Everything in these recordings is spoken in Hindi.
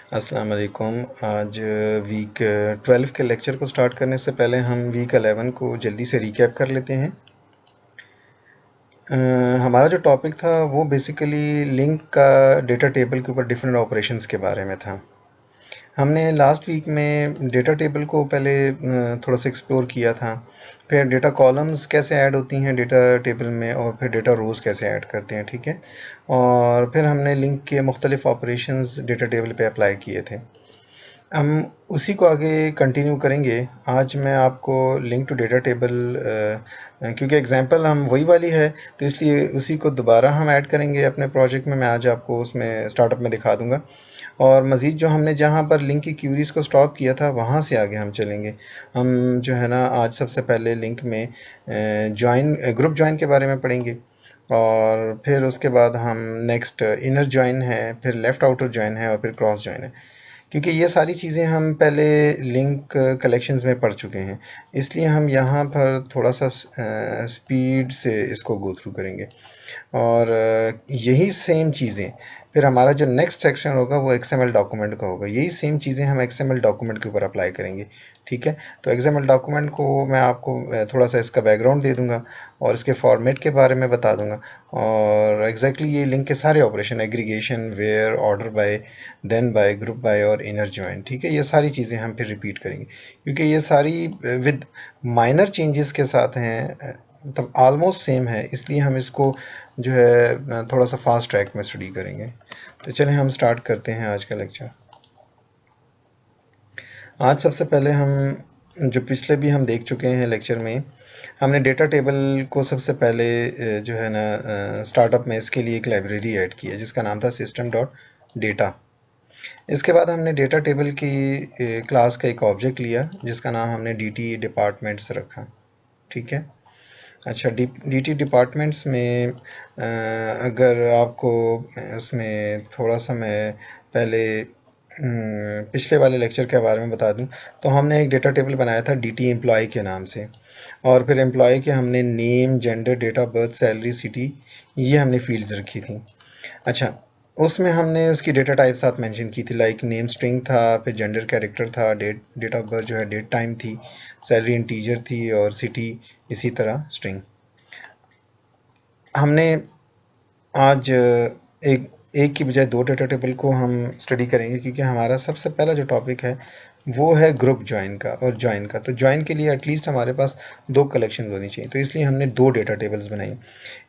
अस्सलाम वालेकुम। आज वीक 12 के लेक्चर को स्टार्ट करने से पहले हम वीक 11 को जल्दी से रिकैप कर लेते हैं। हमारा जो टॉपिक था वो बेसिकली लिंक का डेटा टेबल के ऊपर डिफरेंट ऑपरेशंस के बारे में था। हमने लास्ट वीक में डेटा टेबल को पहले थोड़ा सा एक्सप्लोर किया था, फिर डेटा कॉलम्स कैसे ऐड होती हैं डेटा टेबल में, और फिर डेटा रोज़ कैसे ऐड करते हैं, ठीक है। और फिर हमने लिंक के मुख्तलिफ ऑपरेशंस डेटा टेबल पे अप्लाई किए थे। हम उसी को आगे कंटिन्यू करेंगे। आज मैं आपको लिंक टू डेटा टेबल, क्योंकि एग्जांपल हम वही वाली है तो इसलिए उसी को दोबारा हम ऐड करेंगे अपने प्रोजेक्ट में। मैं आज आपको उसमें स्टार्टअप में दिखा दूंगा, और मज़ीद जो हमने जहाँ पर लिंक की क्यूरीज़ को स्टॉप किया था वहाँ से आगे हम चलेंगे। हम जो है ना आज सबसे पहले लिंक में ग्रुप जॉइन के बारे में पढ़ेंगे, और फिर उसके बाद हम नेक्स्ट इनर जॉइन है, फिर लेफ़्ट आउटर जॉइन है, और फिर क्रॉस जॉइन है। क्योंकि ये सारी चीज़ें हम पहले लिंक कलेक्शंस में पढ़ चुके हैं, इसलिए हम यहाँ पर थोड़ा सा स्पीड से इसको गो थ्रू करेंगे। और यही सेम चीज़ें फिर हमारा जो नेक्स्ट सेक्शन होगा वो XML डॉक्यूमेंट का होगा। यही सेम चीज़ें हम XML डॉक्यूमेंट के ऊपर अप्लाई करेंगे, ठीक है। तो XML डॉक्यूमेंट को मैं आपको थोड़ा सा इसका बैकग्राउंड दे दूंगा और इसके फॉर्मेट के बारे में बता दूंगा, और एग्जैक्टली ये लिंक के सारे operation, aggregation, where, order by, then by, group by और इनर जॉइन, ठीक है। ये सारी चीज़ें हम फिर रिपीट करेंगे, क्योंकि ये सारी विद माइनर चेंजेस के साथ हैं, मतलब ऑलमोस्ट सेम है, इसलिए हम इसको जो है थोड़ा सा फास्ट ट्रैक में स्टडी करेंगे। तो चलें हम स्टार्ट करते हैं आज का लेक्चर। आज सबसे पहले हम जो पिछले भी हम देख चुके हैं लेक्चर में, हमने डेटा टेबल को सबसे पहले जो है ना स्टार्टअप में इसके लिए एक लाइब्रेरी ऐड की है जिसका नाम था सिस्टम डॉट डेटा। इसके बाद हमने डेटा टेबल की क्लास का एक ऑब्जेक्ट लिया जिसका नाम हमने DT डिपार्टमेंट्स रखा, ठीक है। अच्छा, DT डिपार्टमेंट्स में अगर आपको उसमें थोड़ा सा मैं पहले पिछले वाले लेक्चर के बारे में बता दूं, तो हमने एक डेटा टेबल बनाया था DT एम्प्लॉय के नाम से, और फिर एम्प्लॉय के हमने name, gender, date of birth, salary, city, ये हमने फील्ड्स रखी थी। अच्छा, उसमें हमने उसकी डेटा टाइप साथ मेंशन की थी, लाइक नेम स्ट्रिंग था, फिर जेंडर कैरेक्टर था, डेट ऑफ बर्थ जो है डेट टाइम थी, सैलरी इंटीजर थी, और सिटी इसी तरह स्ट्रिंग। हमने आज एक एक की बजाय दो डेटा टेबल को हम स्टडी करेंगे, क्योंकि हमारा सबसे पहला जो टॉपिक है वो है ग्रुप ज्वाइन का और ज्वाइन का। तो ज्वाइन के लिए एटलीस्ट हमारे पास दो कलेक्शन होनी चाहिए, तो इसलिए हमने दो डेटा टेबल्स बनाई।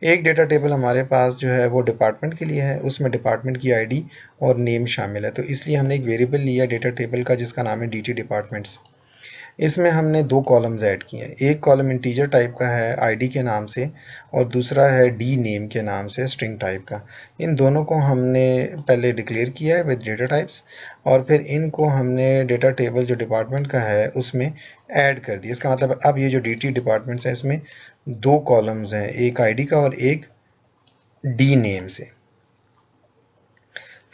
एक डेटा टेबल हमारे पास जो है वो डिपार्टमेंट के लिए है, उसमें डिपार्टमेंट की आईडी और नेम शामिल है, तो इसलिए हमने एक वेरिएबल लिया डेटा टेबल का जिसका नाम है DT डिपार्टमेंट्स। इसमें हमने दो कॉलम्स ऐड किए हैं, एक कॉलम इंटीजर टाइप का है आईडी के नाम से, और दूसरा है डी नेम के नाम से स्ट्रिंग टाइप का। इन दोनों को हमने पहले डिक्लेयर किया है विद डेटा टाइप्स, और फिर इनको हमने डेटा टेबल जो डिपार्टमेंट का है उसमें ऐड कर दिया। इसका मतलब अब ये जो DT डिपार्टमेंट्स है इसमें दो कॉलम्स हैं, एक आईडी का और एक डी नेम से।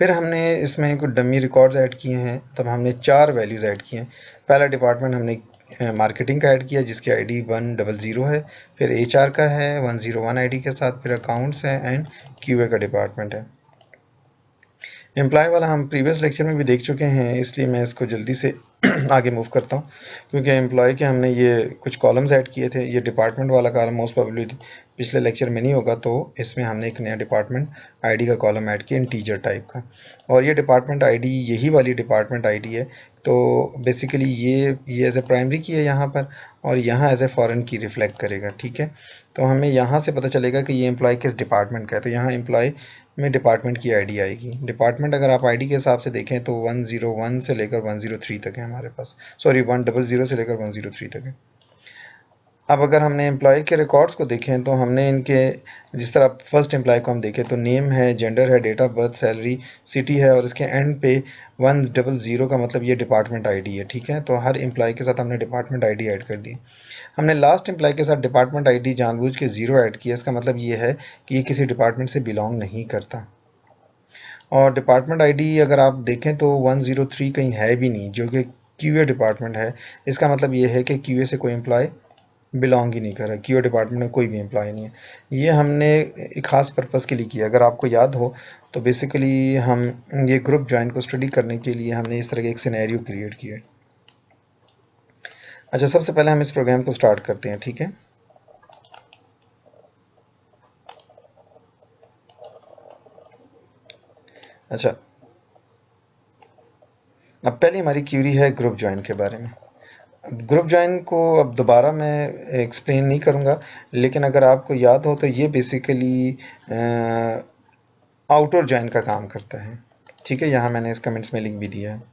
फिर हमने इसमें कुछ डमी रिकॉर्ड्स ऐड किए हैं, तब हमने चार वैल्यूज़ ऐड किए हैं। पहला डिपार्टमेंट हमने मार्केटिंग का ऐड किया जिसकी आईडी 100 है, फिर HR का है 101 आईडी के साथ, फिर अकाउंट्स है, एंड QA का डिपार्टमेंट है। एम्प्लॉय वाला हम प्रीवियस लेक्चर में भी देख चुके हैं, इसलिए मैं इसको जल्दी से आगे मूव करता हूँ, क्योंकि एम्प्लॉय के हमने ये कुछ कॉलम्स ऐड किए थे। ये डिपार्टमेंट वाला कॉलम मोस्ट प्रोबेबली पिछले लेक्चर में नहीं होगा, तो इसमें हमने एक नया डिपार्टमेंट आईडी का कॉलम ऐड किया इंटीजर टाइप का, और ये डिपार्टमेंट आईडी यही वाली डिपार्टमेंट आईडी है। तो बेसिकली ये एज ए प्राइमरी की है यहाँ पर, और यहाँ एज ए फॉरेन की रिफ्लेक्ट करेगा, ठीक है। तो हमें यहाँ से पता चलेगा कि ये एम्प्लॉय किस डिपार्टमेंट का है, तो यहाँ एम्प्लॉय में डिपार्टमेंट की आईडी आएगी। डिपार्टमेंट अगर आप आईडी के हिसाब से देखें तो 101 से लेकर 103 तक है हमारे पास, सॉरी 100 से लेकर 103 तक है। अब अगर हमने एम्प्लॉय के रिकॉर्ड्स को देखें तो हमने इनके, जिस तरह फर्स्ट एम्प्लॉय को हम देखें तो नेम है, जेंडर है, date of birth, salary, city है, और इसके एंड पे 100 का मतलब ये डिपार्टमेंट आईडी है, ठीक है। तो हर एम्प्लॉय के साथ हमने डिपार्टमेंट आईडी ऐड कर दी। हमने लास्ट एम्प्लॉय के साथ डिपार्टमेंट आईडी जानबूझ के 0 ऐड किया, इसका मतलब ये है कि ये किसी डिपार्टमेंट से बिलोंग नहीं करता। और डिपार्टमेंट आईडी अगर आप देखें तो 103 कहीं है भी नहीं, जो कि QA डिपार्टमेंट है। इसका मतलब ये है कि QA से कोई एम्प्लॉय बिलोंग ही नहीं कर रहा, QA डिपार्टमेंट में कोई भी एम्प्लॉय नहीं है। ये हमने एक ख़ास पर्पज़ के लिए किया। अगर आपको याद हो तो बेसिकली हम ये ग्रुप ज्वाइन को स्टडी करने के लिए हमने इस तरह का एक सिनेरियो क्रिएट किया। अच्छा, सबसे पहले हम इस प्रोग्राम को स्टार्ट करते हैं, ठीक है। अच्छा, अब पहले हमारी क्यूरी है ग्रुप ज्वाइन के बारे में। ग्रुप ज्वाइन को अब दोबारा मैं एक्सप्लेन नहीं करूँगा, लेकिन अगर आपको याद हो तो ये बेसिकली आउटर ज्वाइन का काम करता है, ठीक है। यहाँ मैंने इस कमेंट्स में लिंक भी दिया है।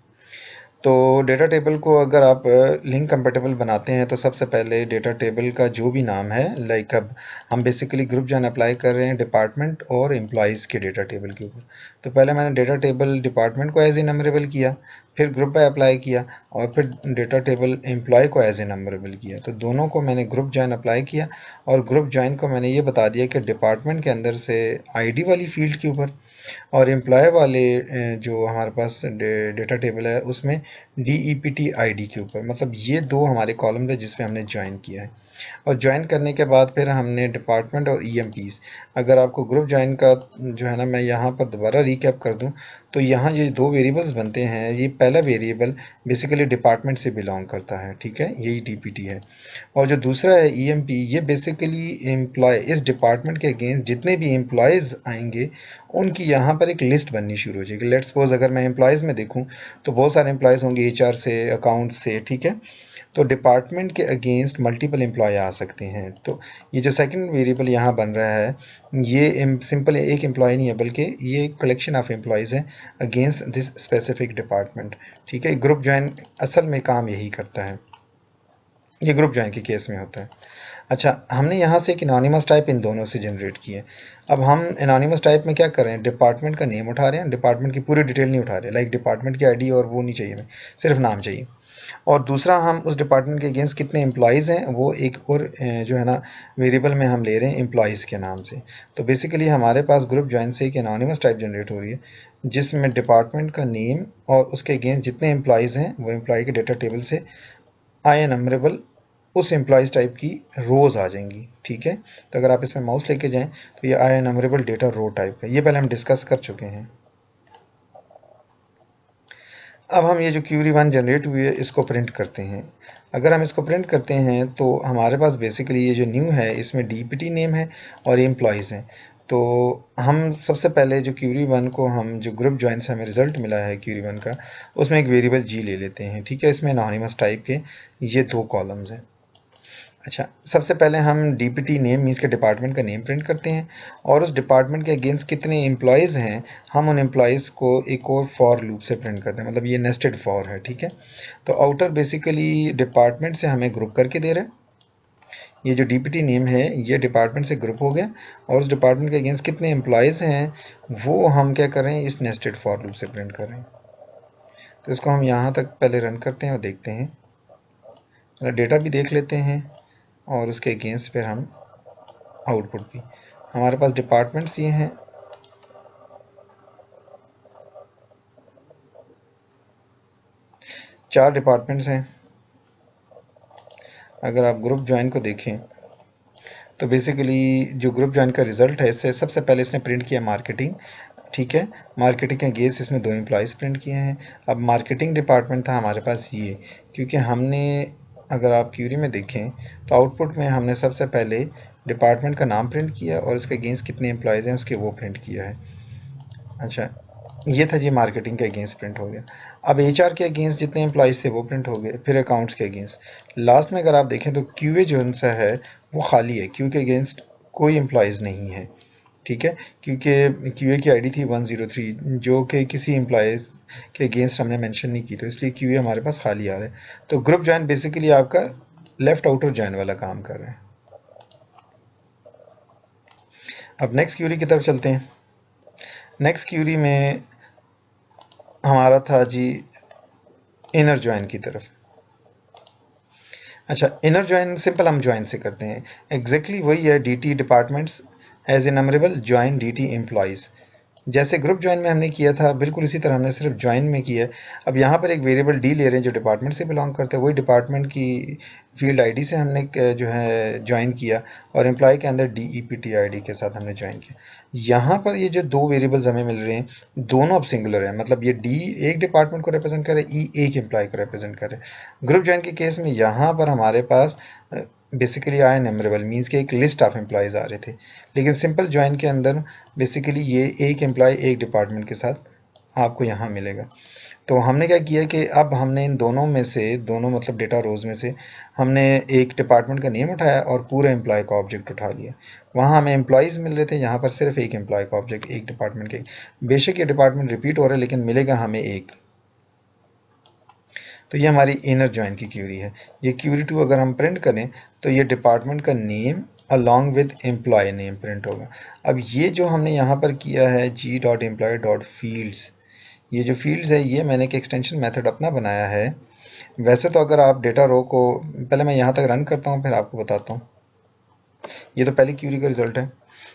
तो डेटा टेबल को अगर आप लिंक कंपेटेबल बनाते हैं तो सबसे पहले डेटा टेबल का जो भी नाम है, लाइक अब हम बेसिकली ग्रुप जॉइन अप्लाई कर रहे हैं डिपार्टमेंट और एम्प्लॉयज़ के डेटा टेबल के ऊपर। तो पहले मैंने डेटा टेबल डिपार्टमेंट को एज ए नंबरेबल किया, फिर ग्रुप बाय अप्लाई किया, और फिर डेटा टेबल एम्प्लॉय को एज ए नंबरेबल किया। तो दोनों को मैंने ग्रुप जॉइन अप्लाई किया, और ग्रुप जॉइन को मैंने ये बता दिया कि डिपार्टमेंट के अंदर से आईडी वाली फील्ड के ऊपर और एम्प्लॉय वाले जो हमारे पास डेटा टेबल है उसमें DEPT आईडी के ऊपर, मतलब ये दो हमारे कॉलम थे जिसमें हमने ज्वाइन किया है। और ज्वाइन करने के बाद फिर हमने डिपार्टमेंट और EMPs, अगर आपको ग्रुप ज्वाइन का जो है ना, मैं यहाँ पर दोबारा रिकैप कर दूँ तो यहाँ ये दो वेरिएबल्स बनते हैं। ये पहला वेरिएबल बेसिकली डिपार्टमेंट से बिलोंग करता है, ठीक है, यही DPT है। और जो दूसरा है EMP, ये बेसिकली एम्प्लॉय, इस डिपार्टमेंट के अगेंस्ट जितने भी एम्प्लॉयज़ आएंगे उनकी यहाँ पर एक लिस्ट बननी शुरू हो जाएगी। लेट्स सपोज अगर मैं एम्प्लॉयज़ में देखूँ तो बहुत सारे एम्प्लॉयज़ होंगे, HR से, अकाउंट से, ठीक है। तो डिपार्टमेंट के अगेंस्ट मल्टीपल एम्प्लॉय आ सकते हैं। तो ये जो सेकंड वेरिएबल यहाँ बन रहा है, ये सिंपल एक एम्प्लॉय नहीं है, बल्कि ये कलेक्शन ऑफ एम्प्लॉयज़ है अगेंस्ट दिस स्पेसिफिक डिपार्टमेंट, ठीक है। ग्रुप ज्वाइन असल में काम यही करता है, ये ग्रुप ज्वाइन के केस में होता है। अच्छा, हमने यहाँ से एक एनोनिमस टाइप इन दोनों से जनरेट की है। अब हम एनोनिमस टाइप में क्या कर रहे हैं, डिपार्टमेंट का नेम उठा रहे हैं, डिपार्टमेंट की पूरी डिटेल नहीं उठा रहे, लाइक डिपार्टमेंट की आईडी और वो नहीं चाहिए हमें, सिर्फ नाम चाहिए। और दूसरा, हम उस डिपार्टमेंट के अगेंस्ट कितने एम्प्लॉयज़ हैं वो एक और जो है ना वेरिएबल में हम ले रहे हैं एम्प्लॉयज़ के नाम से। तो बेसिकली हमारे पास ग्रुप ज्वाइन से एक एनोनिमस टाइप जनरेट हो रही है जिसमें डिपार्टमेंट का नेम और उसके अगेंस्ट जितने एम्प्लॉयज़ हैं वो एम्प्लॉय के डेटा टेबल से आई नंबरेबल उस एम्प्लॉयज़ टाइप की रोज़ आ जाएंगी, ठीक है। तो अगर आप इसमें माउस लेके जाएं तो ये आई नंबरेबल डेटा रो टाइप है, ये पहले हम डिस्कस कर चुके हैं। अब हम ये जो क्यूरी वन जनरेट हुई है इसको प्रिंट करते हैं। अगर हम इसको प्रिंट करते हैं तो हमारे पास बेसिकली ये जो न्यू है इसमें DPT नेम है और एम्प्लॉयज़ हैं। तो हम सबसे पहले जो क्यूरी वन को, हम जो ग्रुप ज्वाइन से हमें रिजल्ट मिला है क्यूरी वन का, उसमें एक वेरिएबल G ले लेते हैं, ठीक है। इसमें एनोनिमस टाइप के ये दो कॉलम्स हैं। अच्छा, सबसे पहले हम DPT नेम मीन्स के डिपार्टमेंट का नेम प्रिंट करते हैं, और उस डिपार्टमेंट के अगेंस्ट कितने एम्प्लॉयज़ हैं हम उन एम्प्लॉयज़ को एक और फॉर लूप से प्रिंट करते हैं, मतलब ये नेस्टेड फॉर है, ठीक है। तो आउटर बेसिकली डिपार्टमेंट से हमें ग्रुप करके दे रहा है, ये जो DPT नेम है ये डिपार्टमेंट से ग्रुप हो गया, और उस डिपार्टमेंट के अगेंस्ट कितने एम्प्लॉयज़ हैं वो हम क्या कर रहे हैं, इस नेस्टेड फॉर लूप से प्रिंट कर रहे हैं। तो इसको हम यहाँ तक पहले रन करते हैं और देखते हैं, डेटा भी देख लेते हैं और उसके अगेंस्ट फिर हम आउटपुट भी। हमारे पास डिपार्टमेंट्स ये हैं, चार डिपार्टमेंट्स हैं। अगर आप ग्रुप ज्वाइन को देखें तो बेसिकली जो ग्रुप ज्वाइन का रिजल्ट है, इससे सबसे पहले इसने प्रिंट किया मार्केटिंग, ठीक है। मार्केटिंग के अगेंस्ट इसने दो एम्प्लॉयज़ प्रिंट किए हैं। अब मार्केटिंग डिपार्टमेंट था हमारे पास ये, क्योंकि हमने, अगर आप क्यूरी में देखें तो आउटपुट में हमने सबसे पहले डिपार्टमेंट का नाम प्रिंट किया और उसके अगेंस्ट कितने एम्प्लॉयज़ हैं उसके वो प्रिंट किया है। अच्छा, ये था जी मार्केटिंग के अगेंस्ट प्रिंट हो गया। अब HR के अगेंस्ट जितने एम्प्लॉयज़ थे वो प्रिंट हो गए, फिर अकाउंट्स के अगेंस्ट। लास्ट में अगर आप देखें तो QA जो सा है वो खाली है, क्यू के अगेंस्ट कोई एम्प्लॉयज़ नहीं है, ठीक है, क्योंकि QA की आईडी थी 103 जो कि किसी एम्प्लॉयज़ के अगेंस्ट हमने मेंशन नहीं की, तो इसलिए QA हमारे पास खाली आ रहा है। तो ग्रुप ज्वाइन बेसिकली आपका लेफ्ट आउटर ज्वाइन वाला काम कर रहा है। अब नेक्स्ट क्यूरी की तरफ चलते हैं। नेक्स्ट क्यूरी में हमारा था जी इनर ज्वाइन की तरफ। अच्छा, इनर ज्वाइन सिंपल हम ज्वाइन से करते हैं, एग्जैक्टली वही है, DT departments as a numberable join DT employees, जैसे ग्रुप ज्वाइन में हमने किया था बिल्कुल इसी तरह हमने सिर्फ ज्वाइन में किया है। अब यहाँ पर एक वेरिएबल डी ले रहे हैं जो डिपार्टमेंट से बिलोंग करते हैं, वही डिपार्टमेंट की फील्ड आईडी से हमने जो है ज्वाइन किया और एम्प्लॉय के अंदर DEPT आईडी के साथ हमने ज्वाइन किया। यहाँ पर ये जो दो वेरिएबल्स हमें मिल रहे हैं दोनों अब सिंगुलर है, मतलब ये डी एक डिपार्टमेंट को रिप्रेजेंट करे, ई एक एम्प्लॉय को रिप्रेजेंट करे। ग्रुप ज्वाइन के केस में यहाँ पर हमारे पास बेसिकली आया नंबरेबल मीन्स कि एक लिस्ट ऑफ एम्प्लॉयज़ आ रहे थे, लेकिन सिंपल ज्वाइन के अंदर बेसिकली ये एक एम्प्लॉय एक डिपार्टमेंट के साथ आपको यहाँ मिलेगा। तो हमने क्या किया कि अब हमने इन दोनों में से, दोनों मतलब डेटा रोज़ में से हमने एक डिपार्टमेंट का नेम उठाया और पूरे एम्प्लॉय का ऑब्जेक्ट उठा लिया। वहाँ हमें एम्प्लॉयज़ मिल रहे थे, यहाँ पर सिर्फ एक एम्प्लॉय का ऑब्जेक्ट एक डिपार्टमेंट के। बेशक ये डिपार्टमेंट रिपीट हो रहा है लेकिन मिलेगा हमें एक। तो ये हमारी इनर जॉइन की क्यूरी है। ये क्यूरी 2 अगर हम प्रिंट करें तो ये डिपार्टमेंट का name along with employee name print होगा। अब ये जो हमने यहाँ पर किया है g.employee.fields, ये जो फील्ड्स है ये मैंने एक एक्सटेंशन मेथड अपना बनाया है। वैसे तो अगर आप डेटा रो को, पहले मैं यहाँ तक रन करता हूँ फिर आपको बताता हूँ। ये तो पहली क्यूरी का रिजल्ट है।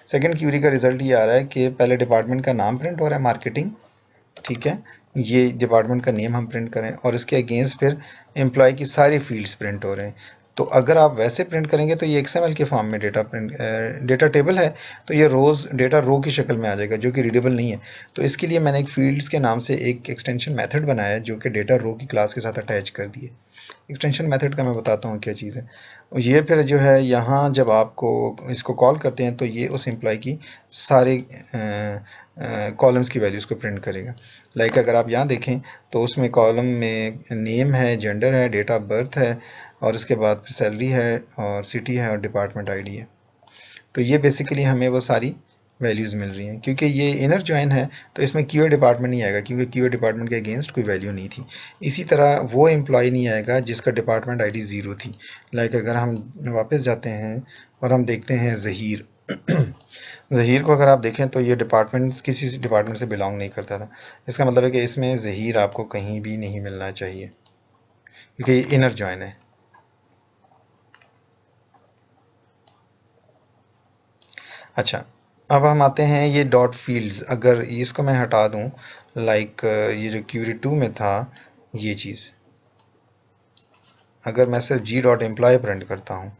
सेकंड क्यूरी का रिजल्ट ये आ रहा है कि पहले डिपार्टमेंट का नाम प्रिंट हो रहा है मार्केटिंग, ठीक है, ये डिपार्टमेंट का नेम हम प्रिंट करें और इसके अगेंस्ट फिर एम्प्लॉय की सारी फील्ड्स प्रिंट हो रहे हैं। तो अगर आप वैसे प्रिंट करेंगे तो ये XML के फॉर्म में डेटा टेबल है, तो ये रोज़ डेटा रो की शक्ल में आ जाएगा जो कि रीडेबल नहीं है। तो इसके लिए मैंने एक फील्ड्स के नाम से एक एक्सटेंशन मेथड बनाया है जो कि डेटा रो की क्लास के साथ अटैच कर दिए। एक्सटेंशन मेथड का मैं बताता हूँ क्या चीज़ है। ये फिर जो है यहाँ जब आपको इसको कॉल करते हैं तो ये उस एम्प्लॉय की सारे कॉलम्स की वैल्यूज़ को प्रिंट करेगा। लाइक अगर आप यहाँ देखें तो उसमें कॉलम में नेम है, जेंडर है, डेट ऑफ बर्थ है और उसके बाद सैलरी है और सिटी है और डिपार्टमेंट आईडी है। तो ये बेसिकली हमें वो सारी वैल्यूज़ मिल रही हैं। क्योंकि ये इनर जॉइन है तो इसमें QA डिपार्टमेंट नहीं आएगा क्योंकि QA डिपार्टमेंट के अगेंस्ट कोई वैल्यू नहीं थी। इसी तरह वो एम्प्लॉय नहीं आएगा जिसका डिपार्टमेंट आईडी 0 थी। लाइक अगर हम वापस जाते हैं और हम देखते हैं ज़हीर ज़हीर को अगर आप देखें तो ये डिपार्टमेंट किसी डिपार्टमेंट से बिलोंग नहीं करता था। इसका मतलब है कि इसमें ज़हीर आपको कहीं भी नहीं मिलना चाहिए क्योंकि ये इनर जॉइन है। अच्छा, अब हम आते हैं ये डॉट फील्ड्स, अगर इसको मैं हटा दूं, लाइक ये जो क्यूरी 2 में था ये चीज़, अगर मैं सिर्फ g.employee प्रिंट करता हूं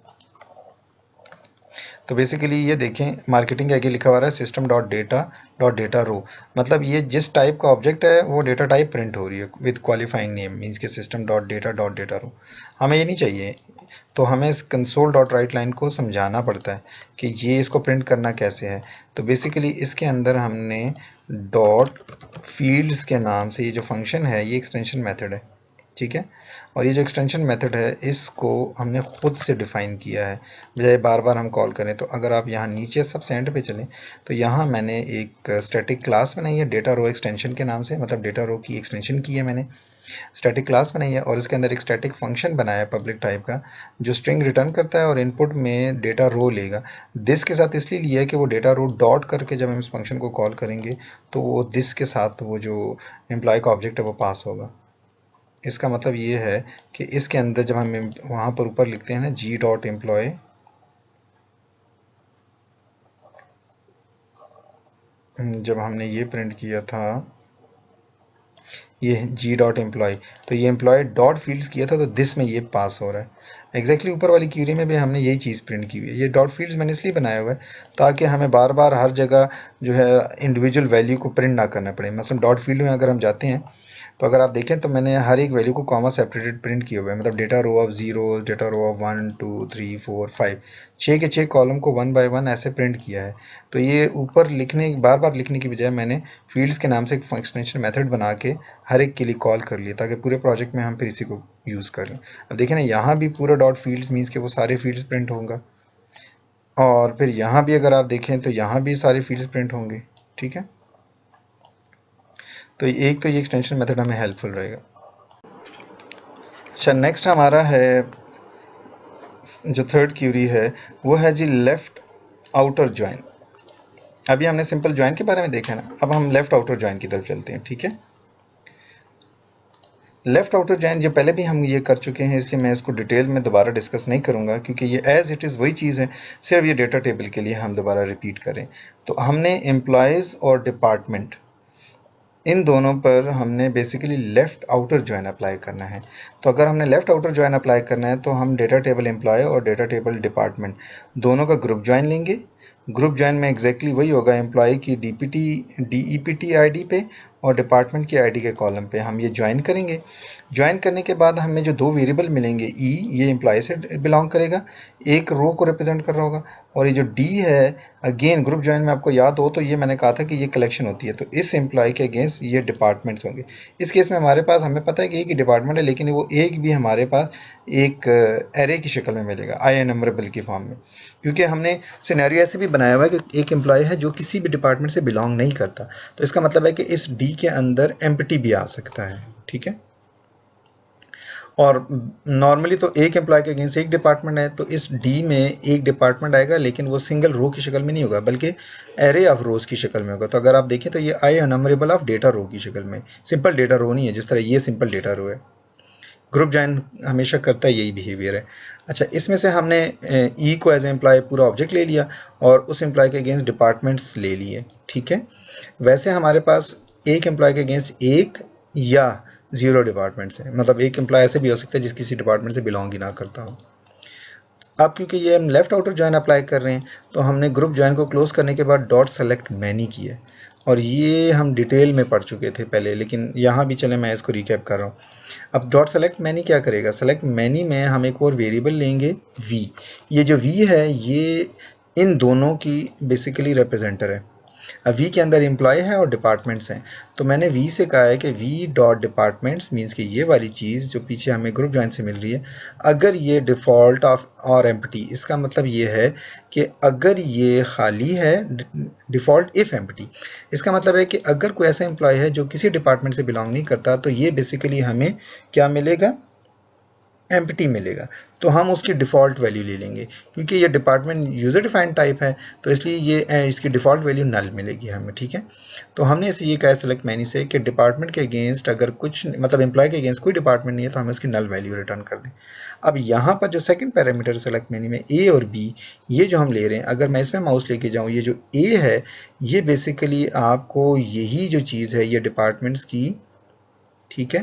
तो बेसिकली ये देखें मार्केटिंग के आगे लिखा हुआ है system.data रो, मतलब ये जिस टाइप का ऑब्जेक्ट है वो डेटा टाइप प्रिंट हो रही है विद क्वालिफाइंग नेम मीन्स के system.data रो। हमें ये नहीं चाहिए, तो हमें इस console.write लाइन को समझाना पड़ता है कि ये इसको प्रिंट करना कैसे है। तो बेसिकली इसके अंदर हमने डॉट फील्ड्स के नाम से ये जो फंक्शन है ये एक्सटेंशन मेथड है, ठीक है, और ये जो एक्सटेंशन मेथड है इसको हमने खुद से डिफ़ाइन किया है बजाय बार बार हम कॉल करें। तो अगर आप यहाँ नीचे सबसे एंड पे चलें तो यहाँ मैंने एक स्टैटिक क्लास बनाई है डेटा रो एक्सटेंशन के नाम से, मतलब डेटा रो की एक्सटेंशन की है मैंने, स्टैटिक क्लास बनाई है और इसके अंदर एक स्टैटिक फंक्शन बनाया है पब्लिक टाइप का जो स्ट्रिंग रिटर्न करता है और इनपुट में डेटा रो लेगा। दिस के साथ इसलिए लिया है कि वो डेटा रो डॉट करके जब हम इस फंक्शन को कॉल करेंगे तो वो दिस के साथ वो जो एम्प्लॉय का ऑब्जेक्ट है वो पास होगा। इसका मतलब ये है कि इसके अंदर जब हम वहाँ पर ऊपर लिखते हैं ना g.employee, जब हमने ये प्रिंट किया था ये g.employee, तो ये एम्प्लॉय डॉट फील्ड्स किया था तो दिस में ये पास हो रहा है। एग्जैक्टली ऊपर वाली क्यूरी में भी हमने यही चीज़ प्रिंट की हुई है। ये डॉट फील्ड्स मैंने इसलिए बनाया हुआ है ताकि हमें बार बार हर जगह जो है इंडिविजुअल वैल्यू को प्रिंट ना करना पड़े। मतलब डॉट फील्ड में अगर हम जाते हैं तो अगर आप देखें तो मैंने हर एक वैल्यू को कॉमा सेपरेटेड प्रिंट किया हुआ है, मतलब data row of 0, data row of 1 2 3 4 5, 6 के 6 कॉलम को 1 बाय 1 ऐसे प्रिंट किया है। तो ये ऊपर लिखने बार बार लिखने की बजाय मैंने फील्ड्स के नाम से एक एक्सटेंशन मेथड बना के हर एक के लिए कॉल कर लिया ताकि पूरे प्रोजेक्ट में हम फिर इसी को यूज़ कर लें। अब देखें ना यहाँ भी पूरा डॉट फील्ड्स मीन्स के वो सारे फील्ड्स प्रिंट होंगे और फिर यहाँ भी अगर आप देखें तो यहाँ भी सारे फील्ड्स प्रिंट होंगे, ठीक है। तो एक तो ये एक्सटेंशन मेथड हमें हेल्पफुल रहेगा। अच्छा, नेक्स्ट हमारा है जो थर्ड क्यूरी है वो है जी लेफ्ट आउटर ज्वाइन। अभी हमने सिंपल ज्वाइन के बारे में देखा ना, अब हम लेफ्ट आउटर ज्वाइन की तरफ चलते हैं, ठीक है। लेफ्ट आउटर जॉइन जो पहले भी हम ये कर चुके हैं, इसलिए मैं इसको डिटेल में दोबारा डिस्कस नहीं करूँगा, क्योंकि ये एज़ इट इज़ वही चीज़ है, सिर्फ ये डेटा टेबल के लिए हम दोबारा रिपीट करें। तो हमने एम्प्लॉयज़ और डिपार्टमेंट, इन दोनों पर हमने basically left outer join apply करना है। तो अगर हमने लेफ़्ट आउटर जॉइन अप्लाई करना है तो हम डेटा टेबल एम्प्लॉय और डेटा टेबल डिपार्टमेंट दोनों का ग्रुप जॉइन लेंगे। ग्रुप जॉइन में एग्जैक्टली वही होगा, एम्प्लॉय की DEPT आईडी पे और डिपार्टमेंट की आईडी के कॉलम पे हम ये ज्वाइन करेंगे। ज्वाइन करने के बाद हमें जो दो वेरिएबल मिलेंगे, ई ये एम्प्लॉय से बिलोंग करेगा, एक रो को रिप्रेजेंट कर रहा होगा, और ये जो डी है, अगेन ग्रुप जॉइन में आपको याद हो तो ये मैंने कहा था कि ये कलेक्शन होती है, तो इस एम्प्लॉय के अगेंस्ट ये डिपार्टमेंट्स होंगे। इस केस में हमारे पास, हमें पता है कि एक ही डिपार्टमेंट है, लेकिन वो एक भी हमारे पास एक एरे की शक्ल में मिलेगा, आई एनमरेबल की फॉर्म में, क्योंकि हमने सिनेरियो ऐसे भी बनाया हुआ है कि एक एम्प्लॉय है जो किसी भी डिपार्टमेंट से बिलोंग नहीं करता, तो इसका मतलब है कि इस डी के अंदर एम्प्टी भी आ सकता है, ठीक है। और नॉर्मली तो एक एम्प्लॉय के अगेंस्ट एक डिपार्टमेंट है, तो इस डी में एक डिपार्टमेंट आएगा, लेकिन वो सिंगल रो की शक्ल में नहीं होगा, बल्कि एरे ऑफ रोज की शक्ल में होगा। तो अगर आप देखें तो ये आई एनमरेबल ऑफ डेटा रो की शक्ल में, सिंपल डेटा रो नहीं है, जिस तरह ये सिंपल डेटा रो है। ग्रुप जॉइन हमेशा करता है, यही बिहेवियर है। अच्छा, इसमें से हमने ई को एज एम्प्लॉय पूरा ऑब्जेक्ट ले लिया और उस एम्प्लॉय के अगेंस्ट डिपार्टमेंट्स ले लिए, ठीक है। वैसे हमारे पास एक एम्प्लॉय के अगेंस्ट एक या 0 डिपार्टमेंट्स है, मतलब एक एम्प्लॉय ऐसे भी हो सकता है जिस किसी डिपार्टमेंट से बिलोंग ही ना करता हो। अब क्योंकि ये हम लेफ्ट आउटर जॉइन अप्लाई कर रहे हैं, तो हमने ग्रुप जॉइन को क्लोज करने के बाद डॉट सेलेक्ट मैनी की है, और ये हम डिटेल में पढ़ चुके थे पहले, लेकिन यहाँ भी चले मैं इसको रिकैप कर रहा हूँ। अब डॉट सेलेक्ट मैनी क्या करेगा, सेलेक्ट मैनी में हम एक और वेरिएबल लेंगे v। ये जो v है ये इन दोनों की बेसिकली रिप्रेजेंटर है। अब v के अंदर एम्प्लॉय है और डिपार्टमेंट्स हैं, तो मैंने v से कहा है कि v डॉट डिपार्टमेंट्स मीन्स कि ये वाली चीज़ जो पीछे हमें ग्रुप जॉइन से मिल रही है, अगर ये डिफ़ॉल्ट ऑफ और एम्प्टी, इसका मतलब ये है कि अगर ये खाली है, डिफ़ॉल्ट इफ़ एम्प्टी, इसका मतलब है कि अगर कोई ऐसा एम्प्लॉय है जो किसी डिपार्टमेंट से बिलोंग नहीं करता, तो ये बेसिकली हमें क्या मिलेगा, एम्प्टी मिलेगा। तो हम उसकी डिफ़ॉल्ट वैल्यू ले लेंगे, क्योंकि ये डिपार्टमेंट यूज़र डिफाइंड टाइप है, तो इसलिए ये इसकी डिफ़ॉल्ट वैल्यू नल मिलेगी हमें, ठीक है। तो हमने इसे ये कहा सेलेक्ट मैनी से कि डिपार्टमेंट के अगेंस्ट अगर कुछ, मतलब एम्प्लॉय के अगेंस्ट कोई डिपार्टमेंट नहीं है, तो हमें उसकी नल वैल्यू रिटर्न कर दें। अब यहाँ पर जो सेकंड पैरामीटर सेलेक्ट मैनी में ए और बी, ये जो हम ले रहे हैं, अगर मैं इसमें माउस लेके जाऊँ, ये जो ए है ये बेसिकली आपको यही जो चीज़ है ये डिपार्टमेंट्स की, ठीक है,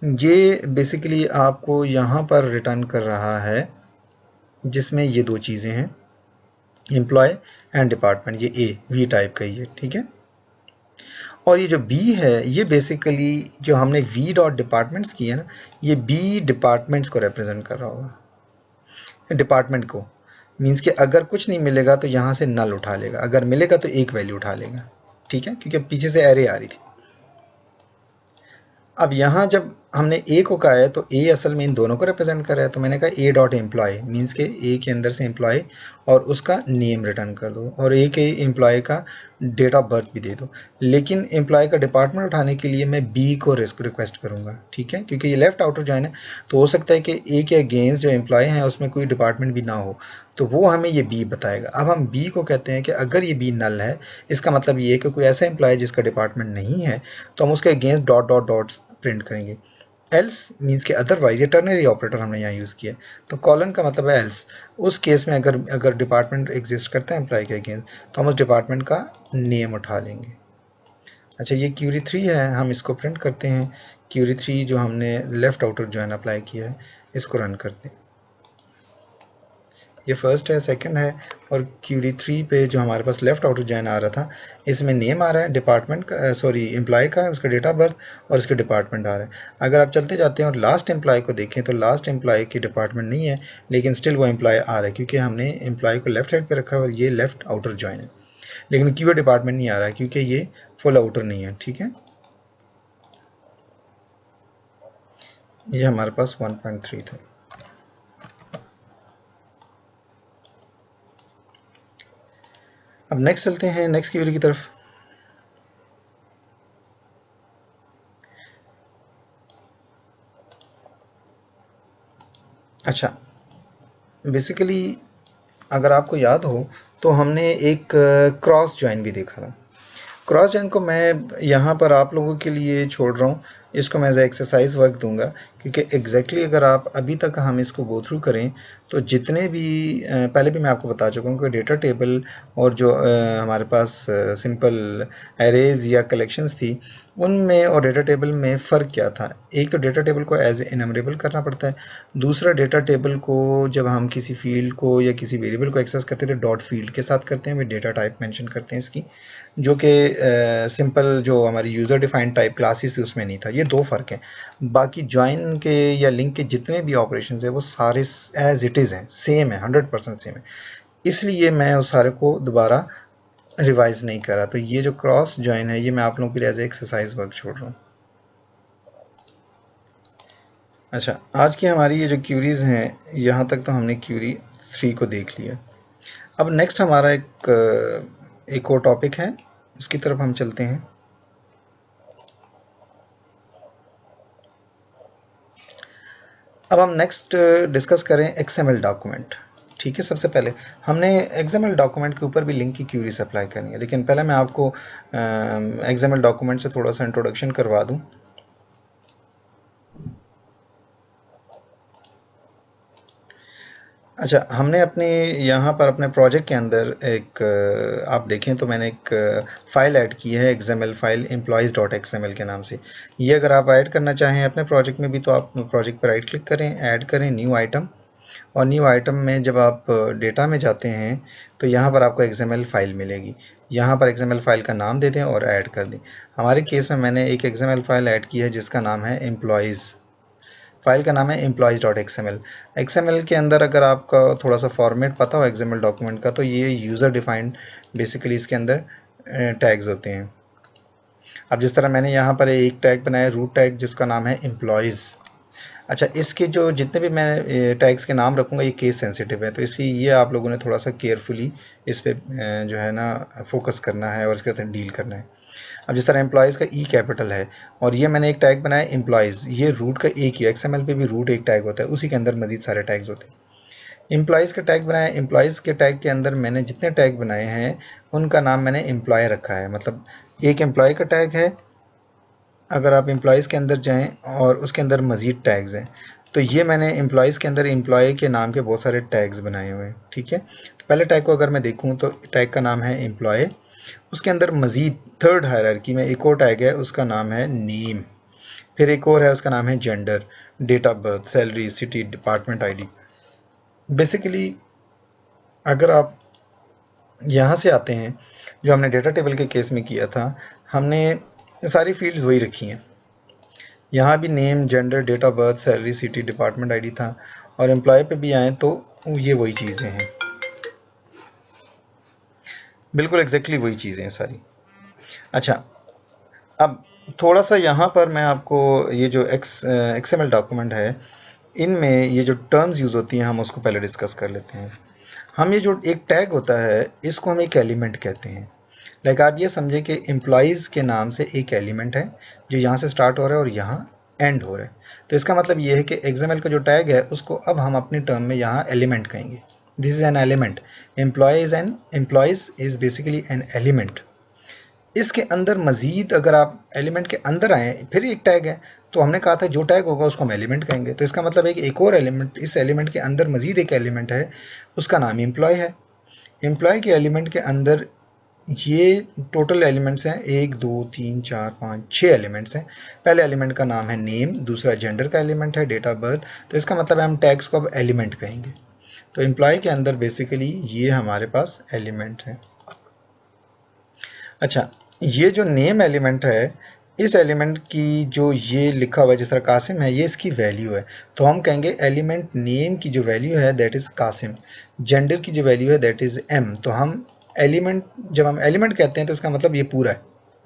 ये बेसिकली आपको यहाँ पर रिटर्न कर रहा है, जिसमें ये दो चीज़ें हैं, एम्प्लॉय एंड डिपार्टमेंट, ये ए वी टाइप का ही है, ठीक है। और ये जो बी है ये बेसिकली जो हमने वी डॉट डिपार्टमेंट्स की है ना, ये बी डिपार्टमेंट्स को रिप्रेजेंट कर रहा होगा, डिपार्टमेंट को, मीन्स कि अगर कुछ नहीं मिलेगा तो यहाँ से नल उठा लेगा, अगर मिलेगा तो एक वैल्यू उठा लेगा, ठीक है, क्योंकि पीछे से एरे आ रही थी। अब यहाँ जब हमने ए को कहा है तो ए असल में इन दोनों को रिप्रेजेंट कर रहा है, तो मैंने कहा ए डॉट एम्प्लॉय मीन्स के ए के अंदर से एम्प्लॉय और उसका नेम रिटर्न कर दो, और ए के एम्प्लॉय का डेट ऑफ बर्थ भी दे दो। लेकिन एम्प्लॉय का डिपार्टमेंट उठाने के लिए मैं बी को रिक्वेस्ट करूँगा, ठीक है, क्योंकि ये लेफ्ट आउटर जॉइन है, तो हो सकता है कि ए के अगेंस्ट जो एम्प्लॉय हैं उसमें कोई डिपार्टमेंट भी ना हो, तो वो हमें ये बी बताएगा। अब हम बी को कहते हैं कि अगर ये बी नल है, इसका मतलब ये है कि कोई ऐसा एम्प्लॉय जिसका डिपार्टमेंट नहीं है, तो हम उसके against dot dot dots print करेंगे। एल्स मीन्स के अदरवाइज, ये टर्नरी ऑपरेटर हमने यहाँ यूज़ किया है, तो कॉलन का मतलब है एल्स। उस केस में अगर डिपार्टमेंट एग्जिस्ट करता है एम्प्लॉय के अगेंस्ट, तो हम उस डिपार्टमेंट का नेम उठा लेंगे। अच्छा, ये क्यूरी 3 है, हम इसको प्रिंट करते हैं। क्यूरी 3 जो हमने लेफ्ट आउटर जॉइन अप्लाई किया है, इसको रन करते हैं। ये फर्स्ट है, सेकंड है, और क्यूरी 3 पे जो हमारे पास लेफ्ट आउटर जॉइन आ रहा था, इसमें नेम आ रहा है डिपार्टमेंट का, सॉरी एम्प्लॉय का, उसका डेट ऑफ बर्थ और उसके डिपार्टमेंट आ रहा है। अगर आप चलते जाते हैं और लास्ट एम्प्लॉय को देखें, तो लास्ट एम्प्लॉय की डिपार्टमेंट नहीं है, लेकिन स्टिल वो एम्प्लॉय आ रहा है, क्योंकि हमने एम्प्लॉय को लेफ्ट साइड पर रखा है और ये लेफ्ट आउटर जॉइन है। लेकिन कीवर्ड डिपार्टमेंट नहीं आ रहा है, क्योंकि ये फुल आउटर नहीं है, ठीक है। ये हमारे पास 1.3 था। अब नेक्स्ट चलते हैं नेक्स्ट क्यूरी की तरफ। अच्छा, बेसिकली अगर आपको याद हो तो हमने एक क्रॉस जॉइन भी देखा था। क्रॉस जॉइन को मैं यहाँ पर आप लोगों के लिए छोड़ रहा हूँ, इसको मैं एज ए एक्सरसाइज वर्क दूंगा, क्योंकि एग्जैक्टली अगर आप अभी तक हम इसको गो थ्रू करें तो जितने भी पहले भी मैं आपको बता चुका हूँ कि डेटा टेबल और जो हमारे पास सिंपल एरेज या कलेक्शंस थी उनमें और डेटा टेबल में फ़र्क क्या था। एक तो डेटा टेबल को एज एनमरेबल करना पड़ता है, दूसरा डेटा टेबल को जब हम किसी फील्ड को या किसी वेरिएबल को एक्सेस करते हैं तो डॉट फील्ड के साथ करते हैं, वे डेटा टाइप मेंशन करते हैं इसकी, जो कि सिंपल जो हमारी यूज़र डिफाइंड टाइप क्लासेस थी उसमें नहीं था। ये दो फ़र्क हैं। बाकी ज्वाइन के या लिंक के जितने भी ऑपरेशन है वो सारे एज इट इज़ हैं, सेम है, 100% सेम है। इसलिए मैं उस सारे को दोबारा रिवाइज नहीं करा। तो ये जो क्रॉस ज्वाइन है ये मैं आप लोगों के लिए एज ए एक्सरसाइज वर्क छोड़ रहा हूँ। अच्छा, आज की हमारी ये जो क्यूरीज हैं यहाँ तक तो हमने क्यूरी 3 को देख लिया। अब नेक्स्ट हमारा एक और टॉपिक है, उसकी तरफ हम चलते हैं। अब हम नेक्स्ट डिस्कस करें एक्सएमएल डॉक्यूमेंट। ठीक है, सबसे पहले हमने एक्सएमएल डॉक्यूमेंट के ऊपर भी लिंक की क्यूरीज अप्लाई करनी है, लेकिन पहले मैं आपको एक्सएमएल डॉक्यूमेंट से थोड़ा सा इंट्रोडक्शन करवा दूं। अच्छा, हमने अपने यहाँ पर अपने प्रोजेक्ट के अंदर एक आप देखें तो मैंने एक फ़ाइल ऐड की है, XML फाइल employees.xml के नाम से। ये अगर आप ऐड करना चाहें अपने प्रोजेक्ट में भी तो आप प्रोजेक्ट पर राइट क्लिक करें, ऐड करें न्यू आइटम, और न्यू आइटम में जब आप डेटा में जाते हैं तो यहाँ पर आपको XML फाइल मिलेगी। यहाँ पर XML फाइल का नाम दे दें और ऐड कर दें। हमारे केस में मैंने एक XML फाइल ऐड की है जिसका नाम है एम्प्लॉयज़, फाइल का नाम है employees.xml। XML के अंदर अगर आपका थोड़ा सा फॉर्मेट पता हो XML डॉक्यूमेंट का तो ये यूज़र डिफाइंड बेसिकली इसके अंदर टैग्स होते हैं। अब जिस तरह मैंने यहाँ पर एक टैग बनाया रूट टैग जिसका नाम है एम्प्लॉयज़। अच्छा, इसके जो जितने भी मैं टैग्स के नाम रखूँगा ये केस सेंसिटिव है, तो इसलिए ये आप लोगों ने थोड़ा सा केयरफुली इस पर जो है ना फोकस करना है और इसके साथ डील करना है। अब जिस तरह एम्प्लॉयज़ का ई कैपिटल है और ये मैंने एक टैग बनाया एम्प्लॉयज़, ये रूट का एक ही, XML पे भी रूट एक टैग होता है, उसी के अंदर मजीद सारे टैग्स होते हैं। एम्प्लॉयज़ का टैग बनाया, एम्प्लॉयज़ के टैग के अंदर मैंने जितने टैग बनाए हैं उनका नाम मैंने एम्प्लॉय रखा है। मतलब एक एम्प्लॉय का टैग है, अगर आप एम्प्लॉयज़ के अंदर जाएँ और उसके अंदर मज़ीद टैग्स हैं तो ये मैंने एम्प्लॉयज़ के अंदर एम्प्लॉय के नाम के बहुत सारे टैग्स बनाए हुए हैं। ठीक है, तो पहले टैग को अगर मैं देखूँ तो टैग का नाम है एम्प्लॉय, उसके अंदर मज़ीद थर्ड हायरार्की में एक और टैग है उसका नाम है नेम, फिर एक और है उसका नाम है gender, date of birth, salary, city, department ID. Basically अगर आप यहाँ से आते हैं जो हमने डेटा टेबल के केस में किया था, हमने सारी फील्ड्स वही रखी हैं। यहाँ भी name, gender, date of birth, salary, city, department ID था, और एम्प्लॉय पे भी आए तो ये वही चीज़ें हैं, बिल्कुल एग्जैक्टली वही चीज़ें हैं सारी। अच्छा, अब थोड़ा सा यहाँ पर मैं आपको ये जो XML डॉक्यूमेंट है इनमें ये जो टर्म्स यूज़ होती हैं हम उसको पहले डिस्कस कर लेते हैं। हम ये जो एक टैग होता है इसको हम एक एलिमेंट कहते हैं। लाइक आप ये समझे कि एम्प्लॉयज़ के नाम से एक एलिमेंट है जो यहाँ से स्टार्ट हो रहा है और यहाँ एंड हो रहा है। तो इसका मतलब ये है कि XML का जो टैग है उसको अब हम अपनी टर्म में यहाँ एलिमेंट कहेंगे। This is an element, employees is basically an element. इसके अंदर मज़ीद अगर आप एलिमेंट के अंदर आए फिर एक टैग है, तो हमने कहा था जो टैग होगा उसको हम एलिमेंट कहेंगे। तो इसका मतलब है कि एक और एलिमेंट, इस एलिमेंट के अंदर मज़ीद एक एलिमेंट है उसका नाम एम्प्लॉय है। एम्प्लॉय के एलिमेंट के अंदर ये टोटल एलिमेंट्स हैं 1 2 3 4 5 6 एलिमेंट्स हैं। पहले एलिमेंट का नाम है नेम, दूसरा जेंडर का एलिमेंट है, डेट ऑफ बर्थ। तो इसका मतलब है हम टैग्स को अब एलिमेंट कहेंगे। तो एम्प्लॉय के अंदर बेसिकली ये हमारे पास एलिमेंट है। अच्छा, ये जो नेम एलिमेंट है इस एलिमेंट की जो ये लिखा हुआ है जिस तरह कासिम है ये इसकी वैल्यू है, तो हम कहेंगे एलिमेंट नेम की जो वैल्यू है दैट इज़ कासिम, जेंडर की जो वैल्यू है दैट इज़ एम। तो हम एलिमेंट, जब हम एलिमेंट कहते हैं तो इसका मतलब ये पूरा है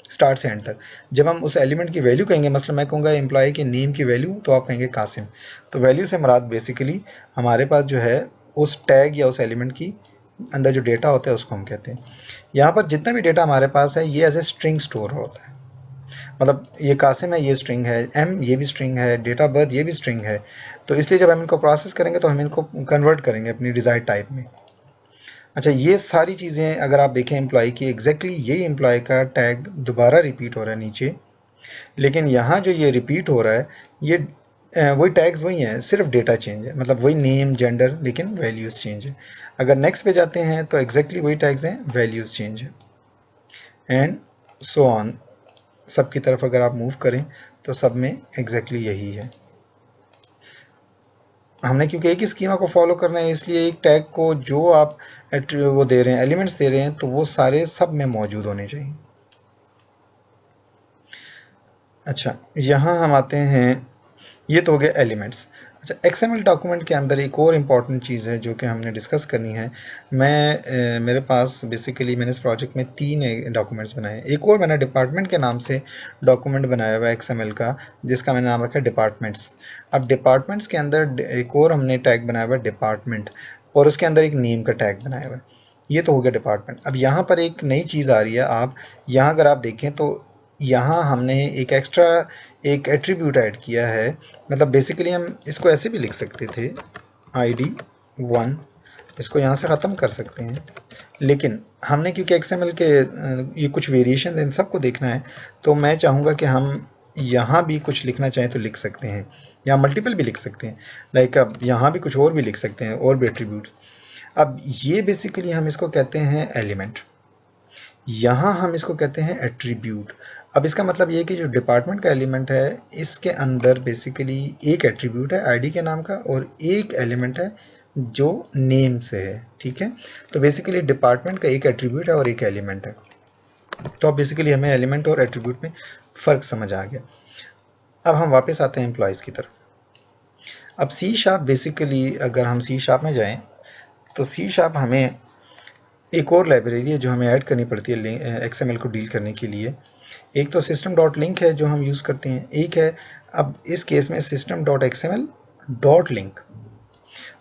स्टार्ट से एंड तक। जब हम उस एलिमेंट की वैल्यू कहेंगे, मतलब मैं कहूँगा एम्प्लॉय के नेम की वैल्यू, तो आप कहेंगे कासिम। तो वैल्यू से मुराद बेसिकली हमारे पास जो है उस टैग या उस एलिमेंट की अंदर जो डेटा होता है उसको हम कहते हैं। यहाँ पर जितना भी डेटा हमारे पास है ये एज ए स्ट्रिंग स्टोर होता है। मतलब ये कासिम है, ये स्ट्रिंग है, एम ये भी स्ट्रिंग है, डेट ऑफ बर्थ ये भी स्ट्रिंग है। तो इसलिए जब हम इनको प्रोसेस करेंगे तो हम इनको कन्वर्ट करेंगे अपनी डिज़ायर्ड टाइप में। अच्छा, ये सारी चीज़ें अगर आप देखें एम्प्लॉय की, एग्जैक्टली यही एम्प्लॉय का टैग दोबारा रिपीट हो रहा है नीचे लेकिन यहाँ जो ये रिपीट हो रहा है, ये वही टैग्स वही हैं, सिर्फ डेटा चेंज है, मतलब वही नेम जेंडर, लेकिन वैल्यूज़ चेंज है। अगर नेक्स्ट पे जाते हैं तो एग्जैक्टली वही टैग्स हैं, वैल्यूज़ चेंज है, एंड सो ऑन। सब की तरफ अगर आप मूव करें तो सब में एग्जैक्टली यही है। हमने क्योंकि एक ही स्कीमा को फॉलो करना है, इसलिए एक टैग को जो आप वो दे रहे हैं, एलिमेंट्स दे रहे हैं, तो वो सारे सब में मौजूद होने चाहिए। अच्छा, यहाँ हम आते हैं, ये तो हो गया एलिमेंट्स। अच्छा, एक्सएमएल डॉक्यूमेंट के अंदर एक और इम्पॉर्टेंट चीज़ है जो कि हमने डिस्कस करनी है। मेरे पास बेसिकली मैंने इस प्रोजेक्ट में 3 डॉक्यूमेंट्स बनाए हैं। एक और मैंने डिपार्टमेंट के नाम से डॉक्यूमेंट बनाया हुआ है एक्सएमएल का, जिसका मैंने नाम रखा है डिपार्टमेंट्स। अब डिपार्टमेंट्स के अंदर एक और हमने टैग बनाया हुआ है डिपार्टमेंट, और उसके अंदर एक नेम का टैग बनाया हुआ है। ये तो हो गया डिपार्टमेंट। अब यहाँ पर एक नई चीज़ आ रही है, आप यहाँ अगर आप देखें तो यहाँ हमने एक एक्स्ट्रा एक एट्रीब्यूट ऐड किया है। मतलब बेसिकली हम इसको ऐसे भी लिख सकते थे, ID1, इसको यहाँ से ख़त्म कर सकते हैं, लेकिन हमने क्योंकि XML के ये कुछ वेरिएशन इन सबको देखना है, तो मैं चाहूँगा कि हम यहाँ भी कुछ लिखना चाहें तो लिख सकते हैं, या मल्टीपल भी लिख सकते हैं। लाइक अब यहाँ भी कुछ और भी लिख सकते हैं, और भी एट्रीब्यूट्स। अब ये बेसिकली हम इसको कहते हैं एलिमेंट, यहाँ हम इसको कहते हैं एट्रीब्यूट। अब इसका मतलब ये है कि जो डिपार्टमेंट का एलिमेंट है, इसके अंदर बेसिकली एक एट्रीब्यूट है आईडी के नाम का, और एक एलिमेंट है जो नेम से है। ठीक है, तो बेसिकली डिपार्टमेंट का एक एट्रीब्यूट है और एक एलिमेंट है। तो अब बेसिकली हमें एलिमेंट और एट्रीब्यूट में फ़र्क समझ आ गया। अब हम वापस आते हैं एम्प्लॉयज़ की तरफ। अब C# बेसिकली अगर हम C# में जाएँ तो C# हमें एक और लाइब्रेरी है जो हमें ऐड करनी पड़ती है XML को डील करने के लिए। एक तो system.link है जो हम यूज़ करते हैं, एक है अब इस केस में system.xml.link।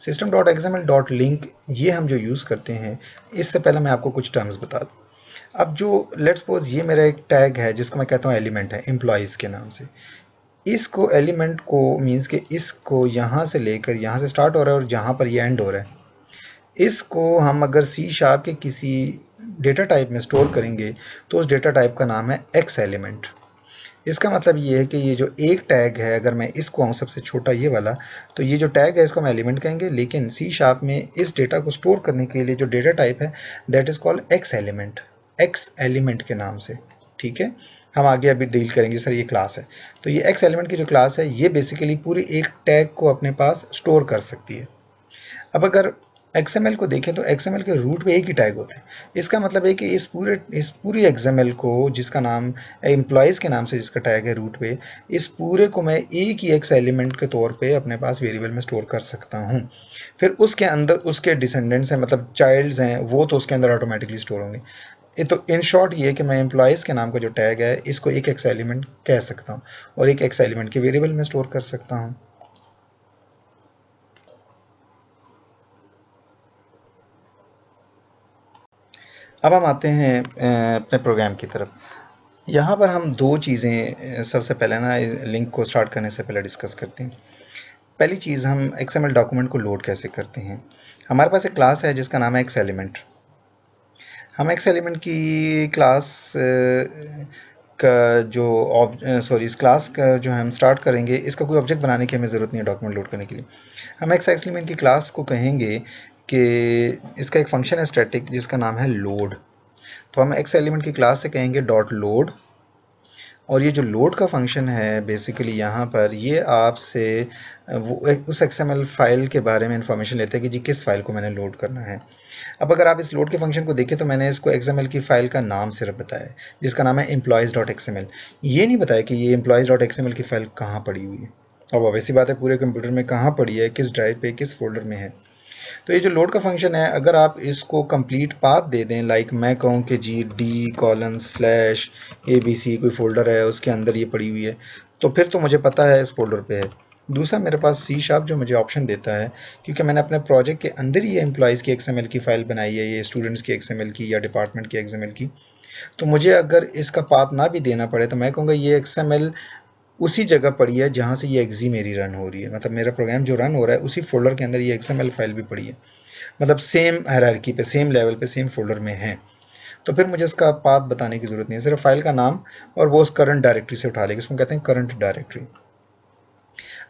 system.xml.link ये हम जो यूज़ करते हैं, इससे पहले मैं आपको कुछ टर्म्स बता दूँ। अब जो लेट्स सपोज ये मेरा एक टैग है जिसको मैं कहता हूँ एलिमेंट है, एम्प्लॉयज़ के नाम से। इसको एलिमेंट को मीन्स कि इसको यहाँ से लेकर यहाँ से स्टार्ट हो रहा है और जहाँ पर ये एंड हो रहा है, इसको हम अगर C# के किसी डेटा टाइप में स्टोर करेंगे तो उस डेटा टाइप का नाम है X एलिमेंट। इसका मतलब ये है कि ये जो एक टैग है, अगर मैं इसको आऊँ सबसे छोटा ये वाला, तो ये जो टैग है इसको हम एलिमेंट कहेंगे, लेकिन C# में इस डेटा को स्टोर करने के लिए जो डेटा टाइप है that is called X element, X element के नाम से। ठीक है, हम आगे अभी डील करेंगे। सर ये क्लास है, तो ये X एलिमेंट की जो क्लास है ये बेसिकली पूरी एक टैग को अपने पास स्टोर कर सकती है। अब अगर XML को देखें तो XML के रूट पे एक ही टैग होता है। इसका मतलब है कि इस पूरी XML को, जिसका नाम एम्प्लॉयज़ के नाम से जिसका टैग है रूट पे, इस पूरे को मैं एक ही X एलिमेंट के तौर पे अपने पास वेरिएबल में स्टोर कर सकता हूँ। फिर उसके अंदर उसके डिसेंडेंट्स हैं, मतलब चाइल्ड्स हैं, वो तो उसके अंदर ऑटोमेटिकली स्टोर होंगे। ये तो इन शॉर्ट ये है कि मैं एम्प्लॉयज़ के नाम का जो टैग है इसको एक X एलिमेंट कह सकता हूँ और एक X एलिमेंट के वेरिएबल में स्टोर कर सकता हूँ। अब हम आते हैं अपने प्रोग्राम की तरफ। यहाँ पर हम दो चीज़ें सबसे पहले ना लिंक को स्टार्ट करने से पहले डिस्कस करते हैं। पहली चीज़, हम XML डॉक्यूमेंट को लोड कैसे करते हैं। हमारे पास एक क्लास है जिसका नाम है X एलिमेंट। हम X एलिमेंट की क्लास का जो इस क्लास का जो हम स्टार्ट करेंगे, इसका कोई ऑब्जेक्ट बनाने की हमें ज़रूरत नहीं है डॉक्यूमेंट लोड करने के लिए। हम X एलिमेंट की क्लास को कहेंगे कि इसका एक फंक्शन है स्टैटिक जिसका नाम है लोड। तो हम X एलिमेंट की क्लास से कहेंगे डॉट लोड, और ये जो लोड का फंक्शन है बेसिकली यहाँ पर ये आपसे उस XML फाइल के बारे में इंफॉर्मेशन लेते हैं कि जी किस फाइल को मैंने लोड करना है। अब अगर आप इस लोड के फंक्शन को देखें तो मैंने इसको XML की फाइल का नाम सिर्फ बताया है जिसका नाम है employees.xml। ये नहीं बताया कि ये employees.xml की फाइल कहाँ पड़ी हुई है। अब वैसी बात है, पूरे कंप्यूटर में कहाँ पड़ी है, किस ड्राइव पे, किस फोल्डर में है। तो ये जो लोड का फंक्शन है, अगर आप इसको कंप्लीट पाथ दे दें, लाइक मैं कहूँ कि जी D:/ABC कोई फोल्डर है उसके अंदर ये पड़ी हुई है, तो फिर तो मुझे पता है इस फोल्डर पे है। दूसरा, मेरे पास C# जो मुझे ऑप्शन देता है, क्योंकि मैंने अपने प्रोजेक्ट के अंदर ही ये एम्प्लॉयज़ की XML की फ़ाइल बनाई है, ये स्टूडेंट्स की XML की या डिपार्टमेंट की XML की, तो मुझे अगर इसका पाथ ना भी देना पड़े तो मैं कहूँगा ये XML उसी जगह पड़ी है जहाँ से ये एक्जी मेरी रन हो रही है। मतलब मेरा प्रोग्राम जो रन हो रहा है उसी फोल्डर के अंदर ये XML फाइल भी पड़ी है, मतलब सेम हायरार्की पे, सेम लेवल पे, सेम फोल्डर में है। तो फिर मुझे उसका पाथ बताने की ज़रूरत नहीं है, सिर्फ फाइल का नाम और वो उस करंट डायरेक्टरी से उठा लेगी, इसको कहते हैं करंट डायरेक्टरी।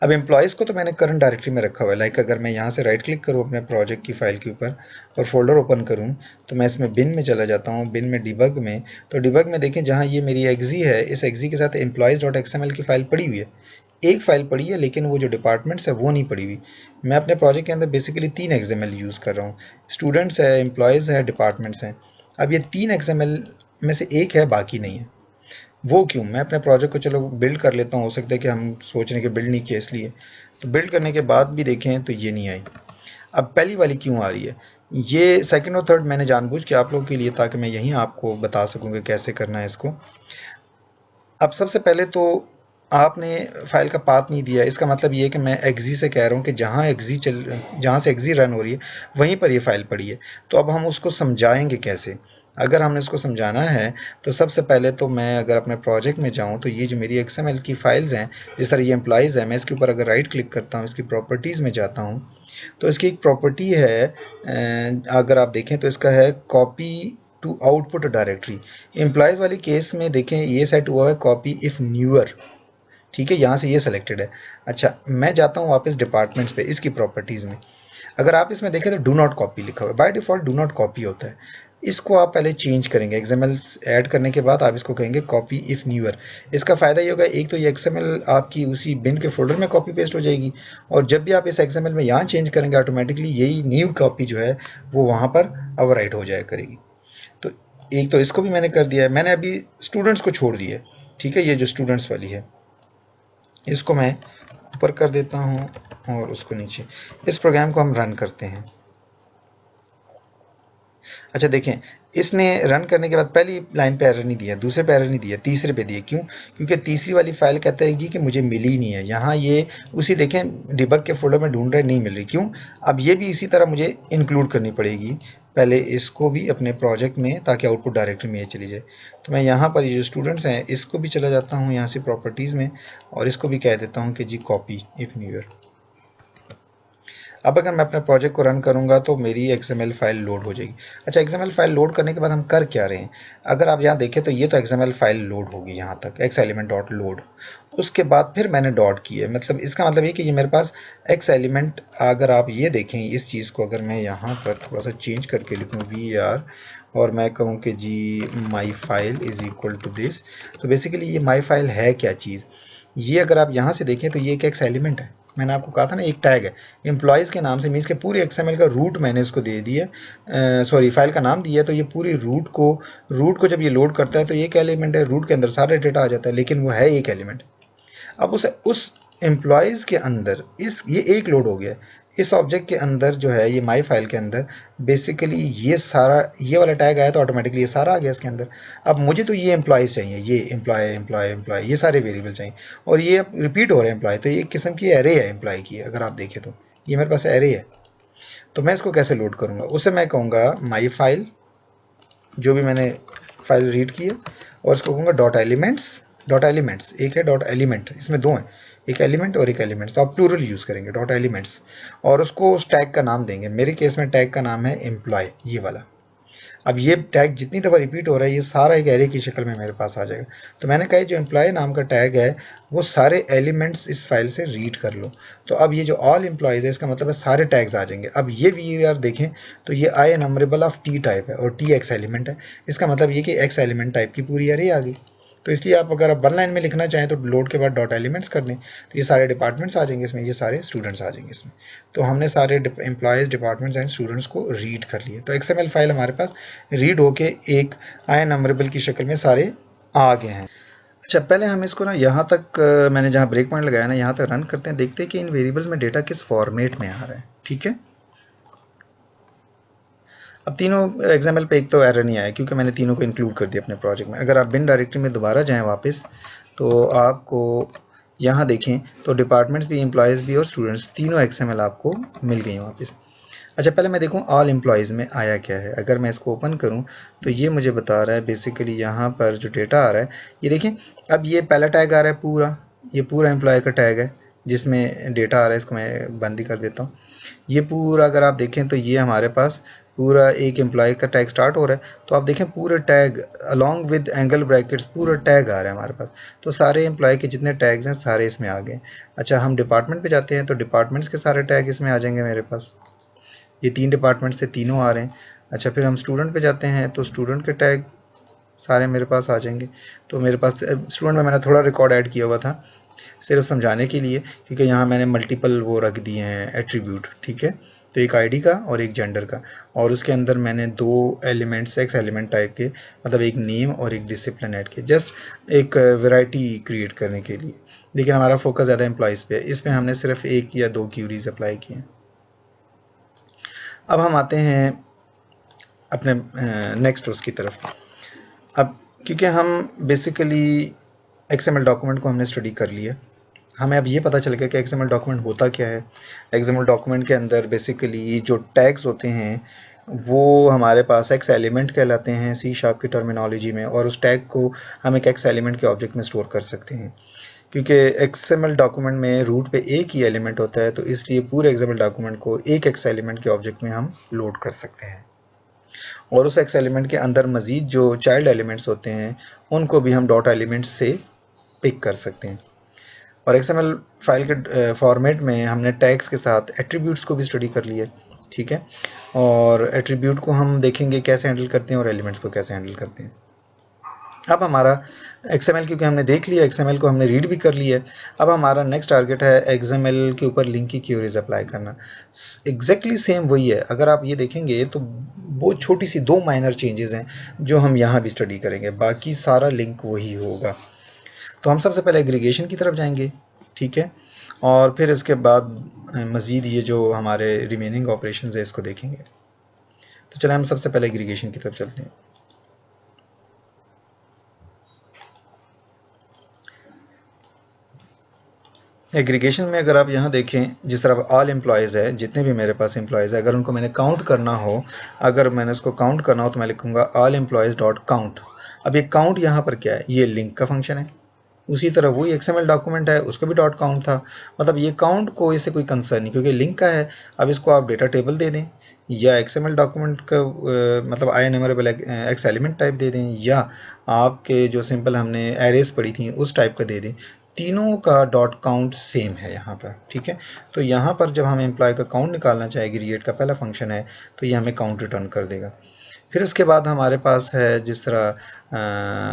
अब एम्प्लॉयज़ को तो मैंने करंट डायरेक्टरी में रखा हुआ है, लाइक अगर मैं यहाँ से राइट क्लिक करूँ अपने प्रोजेक्ट की फाइल के ऊपर और फोल्डर ओपन करूँ, तो मैं इसमें बिन में चला जाता हूँ, बिन में डिबग में, तो डिबग में देखें जहाँ ये मेरी एक्जी है, इस एक्जी के साथ एम्प्लॉयज़.xml की फ़ाइल पड़ी हुई है, एक फ़ाइल पड़ी है, लेकिन वो जो डिपार्टमेंट्स है वो नहीं पड़ी हुई। मैं अपने प्रोजेक्ट के अंदर बेसिकली 3 XML यूज़ कर रहा हूँ, स्टूडेंट्स है, एम्प्लॉयज़ है, डिपार्टमेंट्स हैं। अब ये 3 XML में से एक है, बाकी नहीं है। वो क्यों? मैं अपने प्रोजेक्ट को चलो बिल्ड कर लेता हूँ, हो सकता है कि हम सोच रहे हैं कि बिल्ड नहीं किया इसलिए, तो बिल्ड करने के बाद भी देखें तो ये नहीं आई। अब पहली वाली क्यों आ रही है? ये सेकंड और थर्ड मैंने जानबूझ के आप लोगों के लिए, ताकि मैं यहीं आपको बता सकूँ कि कैसे करना है इसको। अब सबसे पहले तो आपने फाइल का पाथ नहीं दिया, इसका मतलब ये है कि मैं एक्जी से कह रहा हूँ कि जहाँ से एक्जी रन हो रही है वहीं पर ये फाइल पड़ी है। तो अब हम उसको समझाएंगे कैसे? अगर हमने इसको समझाना है तो सबसे पहले तो मैं अगर अपने प्रोजेक्ट में जाऊँ तो ये जो मेरी XML की फाइल्स हैं, जिस तरह ये एम्प्लॉयज़ है, मैं इसके ऊपर अगर राइट क्लिक करता हूँ, इसकी प्रॉपर्टीज़ में जाता हूँ, तो इसकी एक प्रॉपर्टी है, अगर आप देखें तो इसका है copy to output directory. Employees वाली केस में देखें ये सेट हुआ है कॉपी इफ़ न्यूअर, ठीक है, यहाँ से ये सेलेक्टेड है। अच्छा, मैं जाता हूँ वापस डिपार्टमेंट्स पे, इसकी प्रॉपर्टीज़ में, अगर आप इसमें देखें तो डू नॉट कॉपी लिखा हुआ है, by default do not copy होता है। इसको आप पहले चेंज करेंगे, XML ऐड करने के बाद आप इसको कहेंगे कॉपी इफ़ न्यूअर। इसका फ़ायदा ये होगा, एक तो ये XML आपकी उसी बिन के फोल्डर में कॉपी पेस्ट हो जाएगी, और जब भी आप इस XML में यहाँ चेंज करेंगे ऑटोमेटिकली यही न्यू कॉपी जो है वो वहाँ पर ओवरराइट हो जाया करेगी। तो एक तो इसको भी मैंने कर दिया है, मैंने अभी स्टूडेंट्स को छोड़ दिया है, ठीक है, ये जो स्टूडेंट्स वाली है इसको मैं ऊपर कर देता हूँ और उसको नीचे। इस प्रोग्राम को हम रन करते हैं। अच्छा देखें, इसने रन करने के बाद पहली लाइन पे एरर नहीं दिया, दूसरे पे एरर नहीं दिया, तीसरे पे दिए। क्यों? क्योंकि तीसरी वाली फाइल कहता है जी कि मुझे मिली ही नहीं है। यहाँ ये उसी देखें डिबग के फोल्डर में ढूंढ रहे, नहीं मिल रही। क्यों? अब ये भी इसी तरह मुझे इंक्लूड करनी पड़ेगी पहले इसको भी अपने प्रोजेक्ट में, ताकि आउटपुट डायरेक्टरी में ये चली जाए। तो मैं यहाँ पर ये जो स्टूडेंट्स हैं इसको भी चला जाता हूँ यहाँ से प्रॉपर्टीज़ में, और इसको भी कह देता हूँ कि जी कॉपी इफ़ न्यूअर। अब अगर मैं अपने प्रोजेक्ट को रन करूंगा तो मेरी XML फाइल लोड हो जाएगी। अच्छा, XML फाइल लोड करने के बाद हम कर क्या रहे हैं? अगर आप यहाँ देखें तो ये तो XML फाइल लोड होगी यहाँ तक, xelement.load। उसके बाद फिर मैंने डॉट किया, मतलब इसका मतलब ये कि ये मेरे पास xelement, अगर आप ये देखें इस चीज़ को, अगर मैं यहाँ पर थोड़ा सा चेंज करके लिखूँ var और मैं कहूँ कि जी my file is equal to this, तो बेसिकली ये माई फाइल है क्या चीज़? ये अगर आप यहाँ से देखें तो ये एक XElement है। मैंने आपको कहा था ना एक टैग है एम्प्लॉयज़ के नाम से, मीन्स के पूरे XML का रूट मैंने इसको दे दिया, सॉरी फाइल का नाम दिया, तो ये पूरी रूट को जब ये लोड करता है तो ये एक एलिमेंट है, रूट के अंदर सारा डेटा आ जाता है, लेकिन वो है एक एलिमेंट। अब उस एम्प्लॉयज़ के अंदर ये एक लोड हो गया, इस ऑब्जेक्ट के अंदर जो है ये माई फाइल के अंदर बेसिकली ये सारा, ये वाला टैग आया तो ऑटोमेटिकली ये सारा आ गया इसके अंदर। अब मुझे तो ये एम्प्लॉयज़ चाहिए, ये एम्प्लॉय ये सारे वेरिएबल चाहिए, और ये अब रिपीट हो रहे हैं एम्प्लॉय, तो ये एक किस्म की एरे है एम्प्लॉय की। अगर आप देखें तो ये मेरे पास एरे है, तो मैं इसको कैसे लोड करूँगा? उसे मैं कहूँगा माई फाइल, जो भी मैंने फाइल रीड की है, और इसको कहूँगा डॉट एलिमेंट्स, एक है डॉट एलिमेंट, इसमें दो हैं, एक एलिमेंट और एक एलिमेंट्स, तो आप प्लूरल यूज़ करेंगे डॉट एलिमेंट्स, और उसको उस टैग का नाम देंगे। मेरे केस में टैग का नाम है एम्प्लॉय, ये वाला। अब ये टैग जितनी दफ़ा रिपीट हो रहा है ये सारा एक एरे की शक्ल में मेरे पास आ जाएगा। तो मैंने कहा जो एम्प्लॉय नाम का टैग है वो सारे एलिमेंट्स इस फाइल से रीड कर लो। तो अब ये जो ऑल एम्प्लॉयज़ है इसका मतलब है सारे टैग्स आ जाएंगे। अब ये var देखें तो ये आई एनमरेबल ऑफ टी टाइप है और टी एक्स एलिमेंट है, इसका मतलब ये कि एक्स एलिमेंट टाइप की पूरी एरे आ गई। तो इसलिए आप अगर आप वन लाइन में लिखना चाहें तो लोड के बाद डॉट एलिमेंट्स कर दें, तो ये सारे डिपार्टमेंट्स आ जाएंगे इसमें, ये सारे स्टूडेंट्स आ जाएंगे इसमें। तो हमने सारे एम्प्लॉयज़, डिपार्टमेंट्स एंड स्टूडेंट्स को रीड कर लिए। तो XML फाइल हमारे पास रीड होके एक आई नंबरेबल की शक्ल में सारे आ गए हैं। अच्छा, पहले हम इसको ना यहाँ तक मैंने जहाँ ब्रेक पॉइंट लगाया ना यहाँ तक रन करते हैं, देखते हैं कि इन वेरिएबल्स में डेटा किस फॉर्मेट में आ रहा है। ठीक है, अब तीनों एग्जाम्पल पे एक तो एरर नहीं आया क्योंकि मैंने तीनों को इंक्लूड कर दिया अपने प्रोजेक्ट में। अगर आप बिन डायरेक्टरी में दोबारा जाएं वापस तो आपको यहाँ देखें तो डिपार्टमेंट्स भी, एम्प्लॉयज़ भी और स्टूडेंट्स तीनों XML आपको मिल गई वापस। अच्छा, पहले मैं देखूँ ऑल एम्प्लॉयज़ में आया क्या है। अगर मैं इसको ओपन करूँ तो ये मुझे बता रहा है बेसिकली यहाँ पर जो डेटा आ रहा है, ये देखें। अब ये पहला टैग आ रहा है पूरा, ये पूरा एम्प्लॉय का टैग है, जिसमें डेटा आ रहा है, इसको मैं बंद ही कर देता हूँ। ये पूरा अगर आप देखें तो ये हमारे पास पूरा एक एम्प्लॉय का टैग स्टार्ट हो रहा है। तो आप देखें पूरे tag along with angle brackets पूरा टैग आ रहा है हमारे पास। तो सारे एम्प्लॉय के जितने टैग्स हैं सारे इसमें आ गए। अच्छा, हम डिपार्टमेंट पे जाते हैं तो डिपार्टमेंट्स के सारे टैग इसमें आ जाएंगे मेरे पास। ये 3 डिपार्टमेंट से तीनों आ रहे हैं। अच्छा, फिर हम स्टूडेंट पे जाते हैं तो स्टूडेंट के टैग सारे मेरे पास आ जाएंगे। तो मेरे पास स्टूडेंट में मैंने थोड़ा रिकॉर्ड ऐड किया हुआ था सिर्फ समझाने के लिए, क्योंकि यहाँ मैंने मल्टीपल वो रख दिए हैं एट्रीब्यूट, ठीक है। तो एक आईडी का और एक जेंडर का, और उसके अंदर मैंने 2 एलिमेंट्स एक्स एलिमेंट टाइप के, मतलब एक नेम और एक डिसिप्लिन ऐड किए, जस्ट एक वैरायटी क्रिएट करने के लिए। लेकिन हमारा फोकस ज़्यादा एम्प्लॉइज़ पे है, इसमें हमने सिर्फ 1 या 2 क्यूरीज अप्लाई किए। अब हम आते हैं अपने नेक्स्ट उसकी तरफ। अब क्योंकि हम बेसिकली XML डॉक्यूमेंट को हमने स्टडी कर लिया, हमें अब ये पता चल गया कि XML डॉक्यूमेंट होता क्या है। XML डॉक्यूमेंट के अंदर बेसिकली जो टैग्स होते हैं वो हमारे पास एक्स एलिमेंट कहलाते हैं C# की टर्मिनोलॉजी में, और उस टैग को हम एक एक्स एलिमेंट के ऑब्जेक्ट में स्टोर कर सकते हैं। क्योंकि XML डॉक्यूमेंट में रूट पे एक ही एलिमेंट होता है, तो इसलिए पूरे XML डॉक्यूमेंट को एक एक्स एलिमेंट के ऑब्जेक्ट में हम लोड कर सकते हैं, और उस एक्स एलिमेंट के अंदर मज़ीद जो चाइल्ड एलिमेंट्स होते हैं उनको भी हम डॉट एलिमेंट्स से पिक कर सकते हैं। और XML फाइल के फॉर्मेट में हमने टैग्स के साथ एट्रीब्यूट्स को भी स्टडी कर लिया, ठीक है। और एट्रीब्यूट को हम देखेंगे कैसे हैंडल करते हैं और एलिमेंट्स को कैसे हैंडल करते हैं। अब हमारा XML क्योंकि हमने देख लिया, XML को हमने रीड भी कर लिया, अब हमारा नेक्स्ट टारगेट है XML के ऊपर लिंक की क्यूरीज अप्लाई करना। एग्जैक्टली सेम वही है। अगर आप ये देखेंगे तो बहुत छोटी सी 2 माइनर चेंजेस हैं जो हम यहाँ भी स्टडी करेंगे, बाकी सारा लिंक वही होगा। तो हम सबसे पहले एग्रीगेशन की तरफ जाएंगे, ठीक है, और फिर इसके बाद मज़ीद ये जो हमारे रिमेनिंग ऑपरेशंस है इसको देखेंगे। तो चलिए हम सबसे पहले एग्रीगेशन की तरफ चलते हैं। एग्रीगेशन में अगर आप यहाँ देखें, जिस तरह ऑल एम्प्लॉयज़ है, जितने भी मेरे पास एम्प्लॉयज़ है, अगर उनको मैंने काउंट करना हो, अगर मैंने उसको काउंट करना हो तो मैं लिखूँगा ऑल एम्प्लॉयज़ डॉट काउंट। अब ये काउंट यहाँ पर क्या है, ये लिंक का फंक्शन है। उसी तरह वही XML डॉक्यूमेंट है, उसको भी डॉट काउंट था, मतलब ये काउंट को इससे कोई कंसर्न नहीं क्योंकि लिंक का है। अब इसको आप डेटा टेबल दे दें या XML डॉक्यूमेंट का मतलब IEnumerable एक्स एलिमेंट टाइप दे दें, या आपके जो सिंपल हमने एरेज पढ़ी थी उस टाइप का दे दें, तीनों का डॉट काउंट सेम है यहाँ पर, ठीक है। तो यहाँ पर जब हम एम्प्लॉय का काउंट निकालना चाहे, एग्रीगेट का पहला फंक्शन है, तो ये हमें काउंट रिटर्न कर देगा। फिर उसके बाद हमारे पास है जिस तरह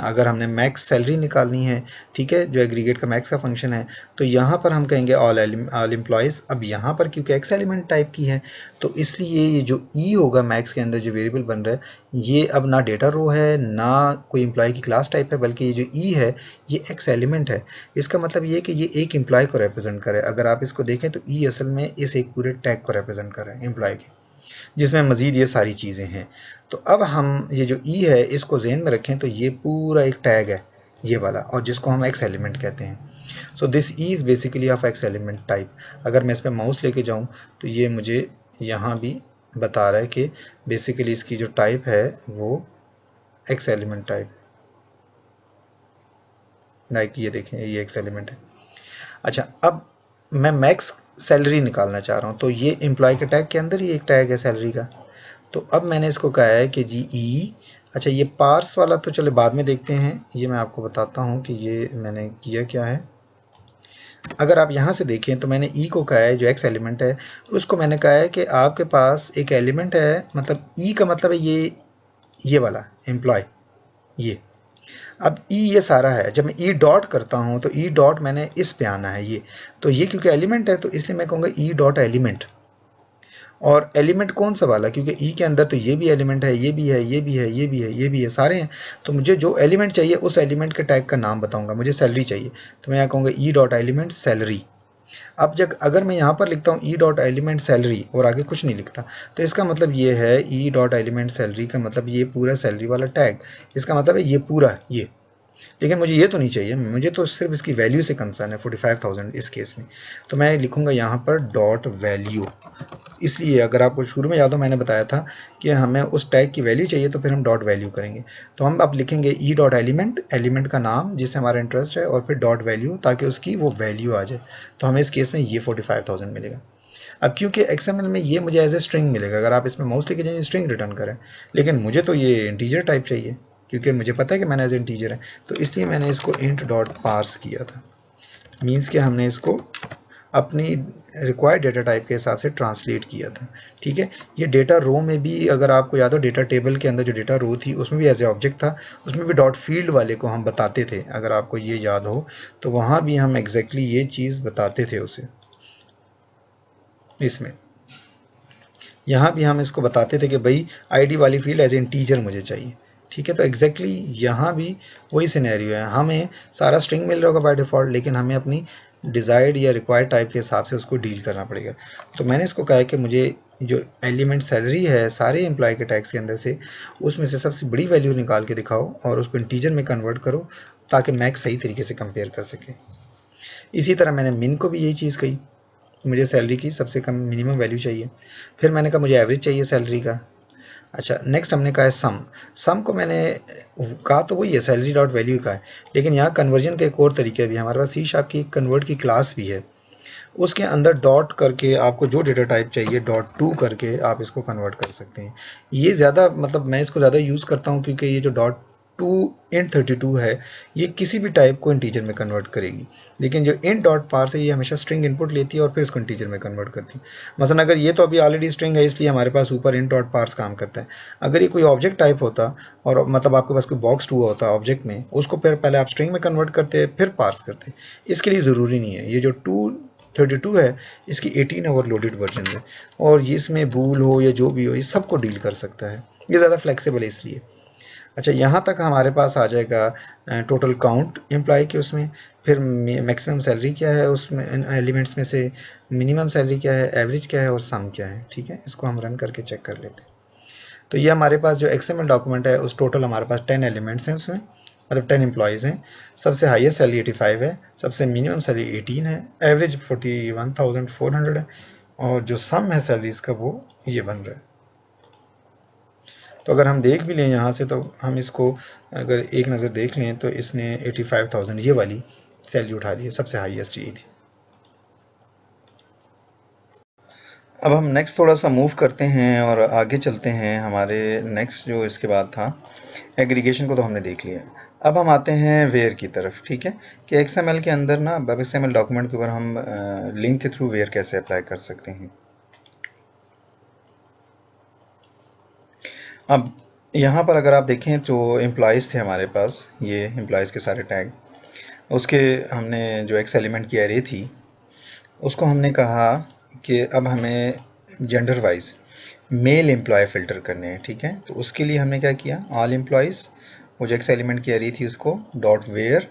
अगर हमने मैक्स सैलरी निकालनी है, ठीक है, जो एग्रीगेट का मैक्स का फंक्शन है, तो यहाँ पर हम कहेंगे ऑल एम्प्लॉयज़। अब यहाँ पर क्योंकि एक्स एलिमेंट टाइप की है तो इसलिए ये जो ई होगा मैक्स के अंदर जो वेरिएबल बन रहा है, ये अब ना डेटा रो है ना कोई एम्प्लॉय की क्लास टाइप है, बल्कि ये जो ई है ये एक्स एलिमेंट है। इसका मतलब ये है कि ये एक एम्प्लॉय को रिप्रेजेंट करे। अगर आप इसको देखें तो ई असल में इस एक पूरे टैग को रिप्रेजेंट कर रहा है एम्प्लॉय के, जिसमें मज़ीद ये सारी चीज़ें हैं। तो अब हम ये जो ई है इसको ज़हन में रखें तो ये पूरा एक टैग है ये वाला, और जिसको हम एक्स एलिमेंट कहते हैं। So this E is basically of x element type. अगर मैं इस पर माउस लेके जाऊँ तो ये मुझे यहाँ भी बता रहा है कि बेसिकली इसकी जो टाइप है वो एक्स एलिमेंट टाइप, लाइक ये देखें ये एक्स एलिमेंट है। अच्छा, अब मैं मैक्स सैलरी निकालना चाह रहा हूँ, तो ये एम्प्लॉय के टैग के अंदर ही एक टैग है सैलरी का। तो अब मैंने इसको कहा है कि जी ई, अच्छा ये पार्स वाला तो चलो बाद में देखते हैं, ये मैं आपको बताता हूँ कि ये मैंने किया क्या है। अगर आप यहाँ से देखें तो मैंने ई को कहा है जो एक्स एलिमेंट है, उसको मैंने कहा है कि आपके पास एक एलिमेंट है, मतलब ई का मतलब है ये वाला एम्प्लॉय ये। अब ई ये सारा है, जब मैं ई डॉट करता हूँ तो ई डॉट मैंने इस पे आना है ये, तो ये क्योंकि एलिमेंट है तो इसलिए मैं कहूँगा ई डॉट एलिमेंट। और एलिमेंट कौन सा वाला, क्योंकि ई के अंदर तो ये भी एलिमेंट है, ये भी है, ये भी है, ये भी है, ये भी है, सारे हैं। तो मुझे जो एलिमेंट चाहिए उस एलिमेंट के टैग का नाम बताऊंगा। मुझे सैलरी चाहिए तो मैं यहाँ कहूँगा ई डॉट एलिमेंट सैलरी। अब जब अगर मैं यहाँ पर लिखता हूँ ई डॉट एलिमेंट सैलरी और आगे कुछ नहीं लिखता, तो इसका मतलब ये है ई डॉट एलिमेंट सैलरी का मतलब ये पूरा सैलरी वाला टैग, इसका मतलब है ये पूरा ये। लेकिन मुझे ये तो नहीं चाहिए, मुझे तो सिर्फ इसकी वैल्यू से कंसर्न है 45,000 इस केस में। तो मैं लिखूंगा यहाँ पर डॉट वैल्यू। इसलिए अगर आपको शुरू में याद हो मैंने बताया था कि हमें उस टैग की वैल्यू चाहिए तो फिर हम डॉट वैल्यू करेंगे। तो हम अब लिखेंगे ई डॉट एलिमेंट, एलिमेंट का नाम जिससे हमारा इंटरेस्ट है, और फिर डॉट वैल्यू ताकि उसकी वो वैल्यू आ जाए। तो हमें इस केस में ये 45,000 मिलेगा। अब क्योंकि XML में ये मुझे एज ए स्ट्रिंग मिलेगा, अगर आप इसमें माउस लेके जाइए स्ट्रिंग रिटर्न करें, लेकिन मुझे तो ये इंटीजर टाइप चाहिए क्योंकि मुझे पता है कि मैंने एज इंटीजर है। तो इसलिए मैंने इसको int डॉट पार्स किया था। मीन्स कि हमने इसको अपनी रिक्वायर्ड डेटा टाइप के हिसाब से ट्रांसलेट किया था। ठीक है, ये डेटा रो में भी अगर आपको याद हो, डेटा टेबल के अंदर जो डेटा रो थी उसमें भी एज ए ऑब्जेक्ट था, उसमें भी डॉट फील्ड वाले को हम बताते थे। अगर आपको ये याद हो तो वहाँ भी हम एग्जैक्टली ये चीज़ बताते थे उसे। इसमें यहाँ भी हम इसको बताते थे कि भाई आईडी वाली फील्ड एज इंटीजर मुझे चाहिए। ठीक है, तो एग्जैक्टली यहाँ भी वही सिनेरियो है, हमें सारा स्ट्रिंग मिल रहा होगा बाय डिफ़ॉल्ट, लेकिन हमें अपनी डिज़ायर्ड या रिक्वायर्ड टाइप के हिसाब से उसको डील करना पड़ेगा। तो मैंने इसको कहा है कि मुझे जो एलिमेंट सैलरी है सारे एम्प्लॉय के टैग्स के अंदर से, उसमें से सबसे बड़ी वैल्यू निकाल के दिखाओ और उसको इंटीजर में कन्वर्ट करो ताकि मैक्स सही तरीके से कंपेयर कर सके। इसी तरह मैंने मिन को भी यही चीज़ कही, मुझे सैलरी की सबसे कम मिनिमम वैल्यू चाहिए। फिर मैंने कहा मुझे एवरेज चाहिए सैलरी का। अच्छा, नेक्स्ट हमने कहा है सम। सम को मैंने कहा तो वही है, सैलरी डॉट वैल्यू का है, लेकिन यहाँ कन्वर्जन के एक और तरीके भी है। हमारे पास सी शार्प की कन्वर्ट की क्लास भी है, उसके अंदर डॉट करके आपको जो डेटा टाइप चाहिए डॉट टू करके आप इसको कन्वर्ट कर सकते हैं। ये ज़्यादा मतलब मैं इसको ज़्यादा यूज़ करता हूँ क्योंकि ये जो डॉट टू इंट 32 है ये किसी भी टाइप को इंटीजर में कन्वर्ट करेगी, लेकिन जो इंट डॉट पार्स है ये हमेशा स्ट्रिंग इनपुट लेती है और फिर इसको इंटीजर में कन्वर्ट करती है। मसलन अगर ये तो अभी ऑलरेडी स्ट्रिंग है इसलिए हमारे पास ऊपर इंट डॉट पार्स काम करता है। अगर ये कोई ऑब्जेक्ट टाइप होता और मतलब आपके पास कोई बॉक्स टू होता ऑब्जेक्ट में, उसको फिर पहले आप स्ट्रिंग में कन्वर्ट करते फिर पार्स करते। इसके लिए ज़रूरी नहीं है, ये जो 232 है इसकी 18 ओवरलोडेड वर्जन है और ये इसमें बूल हो या जो भी हो ये सबको डील कर सकता है, ये ज़्यादा फ्लेक्सिबल है इसलिए। अच्छा, यहाँ तक हमारे पास आ जाएगा टोटल काउंट एम्प्लॉय के, उसमें फिर मैक्सिमम सैलरी क्या है उसमें एलिमेंट्स में से, मिनिमम सैलरी क्या है, एवरेज क्या है और सम क्या है। ठीक है, इसको हम रन करके चेक कर लेते हैं। तो ये हमारे पास जो XML डॉक्यूमेंट है उस टोटल हमारे पास 10 एलिमेंट्स हैं, उसमें मतलब 10 एम्प्लॉयज़ हैं। सबसे हाईएस्ट सैलरी 85 है, सबसे मिनिमम सैलरी 18 है, एवरेज 41,400 है और जो सम है सैलरीज का वो ये बन रहा है। तो अगर हम देख भी लें यहाँ से तो हम इसको अगर एक नज़र देख लें तो इसने 85,000 ये वाली सैलरी उठा ली है, सबसे हाईएस्ट ये थी। अब हम नेक्स्ट थोड़ा सा मूव करते हैं और आगे चलते हैं। हमारे नेक्स्ट जो इसके बाद था एग्रीगेशन को तो हमने देख लिया, अब हम आते हैं वेयर की तरफ। ठीक है, कि XML के अंदर ना वेब XML डॉक्यूमेंट के ऊपर हम लिंक के थ्रू वेयर कैसे अप्लाई कर सकते हैं। अब यहाँ पर अगर आप देखें तो एम्प्लॉयज़ थे हमारे पास, ये एम्प्लॉयज़ के सारे टैग, उसके हमने जो एक्स एलिमेंट की एरे थी उसको हमने कहा कि अब हमें gender wise male employee filter करने हैं। ठीक है, तो उसके लिए हमने क्या किया, ऑल एम्प्लॉयज़, वो जो एक्स एलिमेंट की एरे थी उसको डॉट वेयर,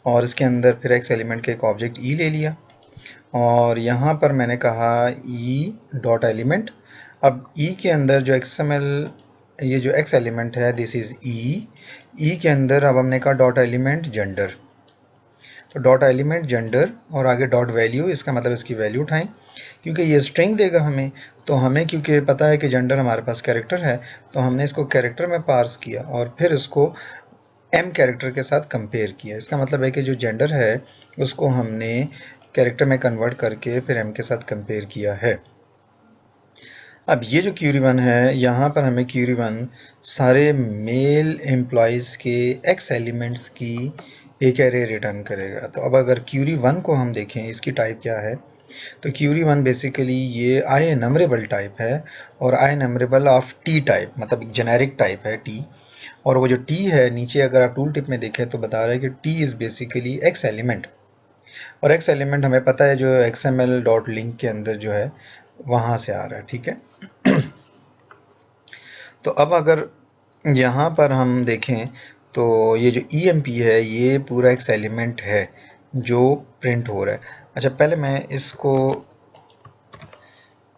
और इसके अंदर फिर एक्स एलिमेंट का एक ऑब्जेक्ट ई ले लिया और यहाँ पर मैंने कहा ई डॉट एलिमेंट। अब ई के अंदर जो XML ये जो एक्स एलिमेंट है दिस इज़ ई के अंदर अब हमने कहा डॉट एलिमेंट जेंडर, तो डॉट एलिमेंट जेंडर और आगे डॉट वैल्यू, इसका मतलब इसकी वैल्यू उठाएं क्योंकि ये स्ट्रिंग देगा हमें। तो हमें क्योंकि पता है कि जेंडर हमारे पास कैरेक्टर है तो हमने इसको कैरेक्टर में पार्स किया और फिर इसको एम कैरेक्टर के साथ कंपेयर किया। इसका मतलब है कि जो जेंडर है उसको हमने कैरेक्टर में कन्वर्ट करके फिर एम के साथ कंपेयर किया है। अब ये जो क्यूरी वन है यहाँ पर हमें क्यूरी वन सारे मेल एम्प्लॉयज़ के एक्स एलिमेंट्स की एक एरे रिटर्न करेगा। तो अब अगर क्यूरी वन को हम देखें इसकी टाइप क्या है, तो क्यूरी वन बेसिकली ये आई एनमरेबल टाइप है और आई एनमरेबल ऑफ टी टाइप, मतलब जेनेरिक टाइप है टी। और वो जो टी है नीचे अगर आप टूल टिप में देखें तो बता रहा है कि T is basically x element, और एक्स एलिमेंट हमें पता है जो XML डॉट लिंक के अंदर जो है वहाँ से आ रहा है। ठीक है, तो अब अगर यहाँ पर हम देखें तो ये जो EMP है ये पूरा एक्स एलिमेंट है जो प्रिंट हो रहा है। अच्छा, पहले मैं इसको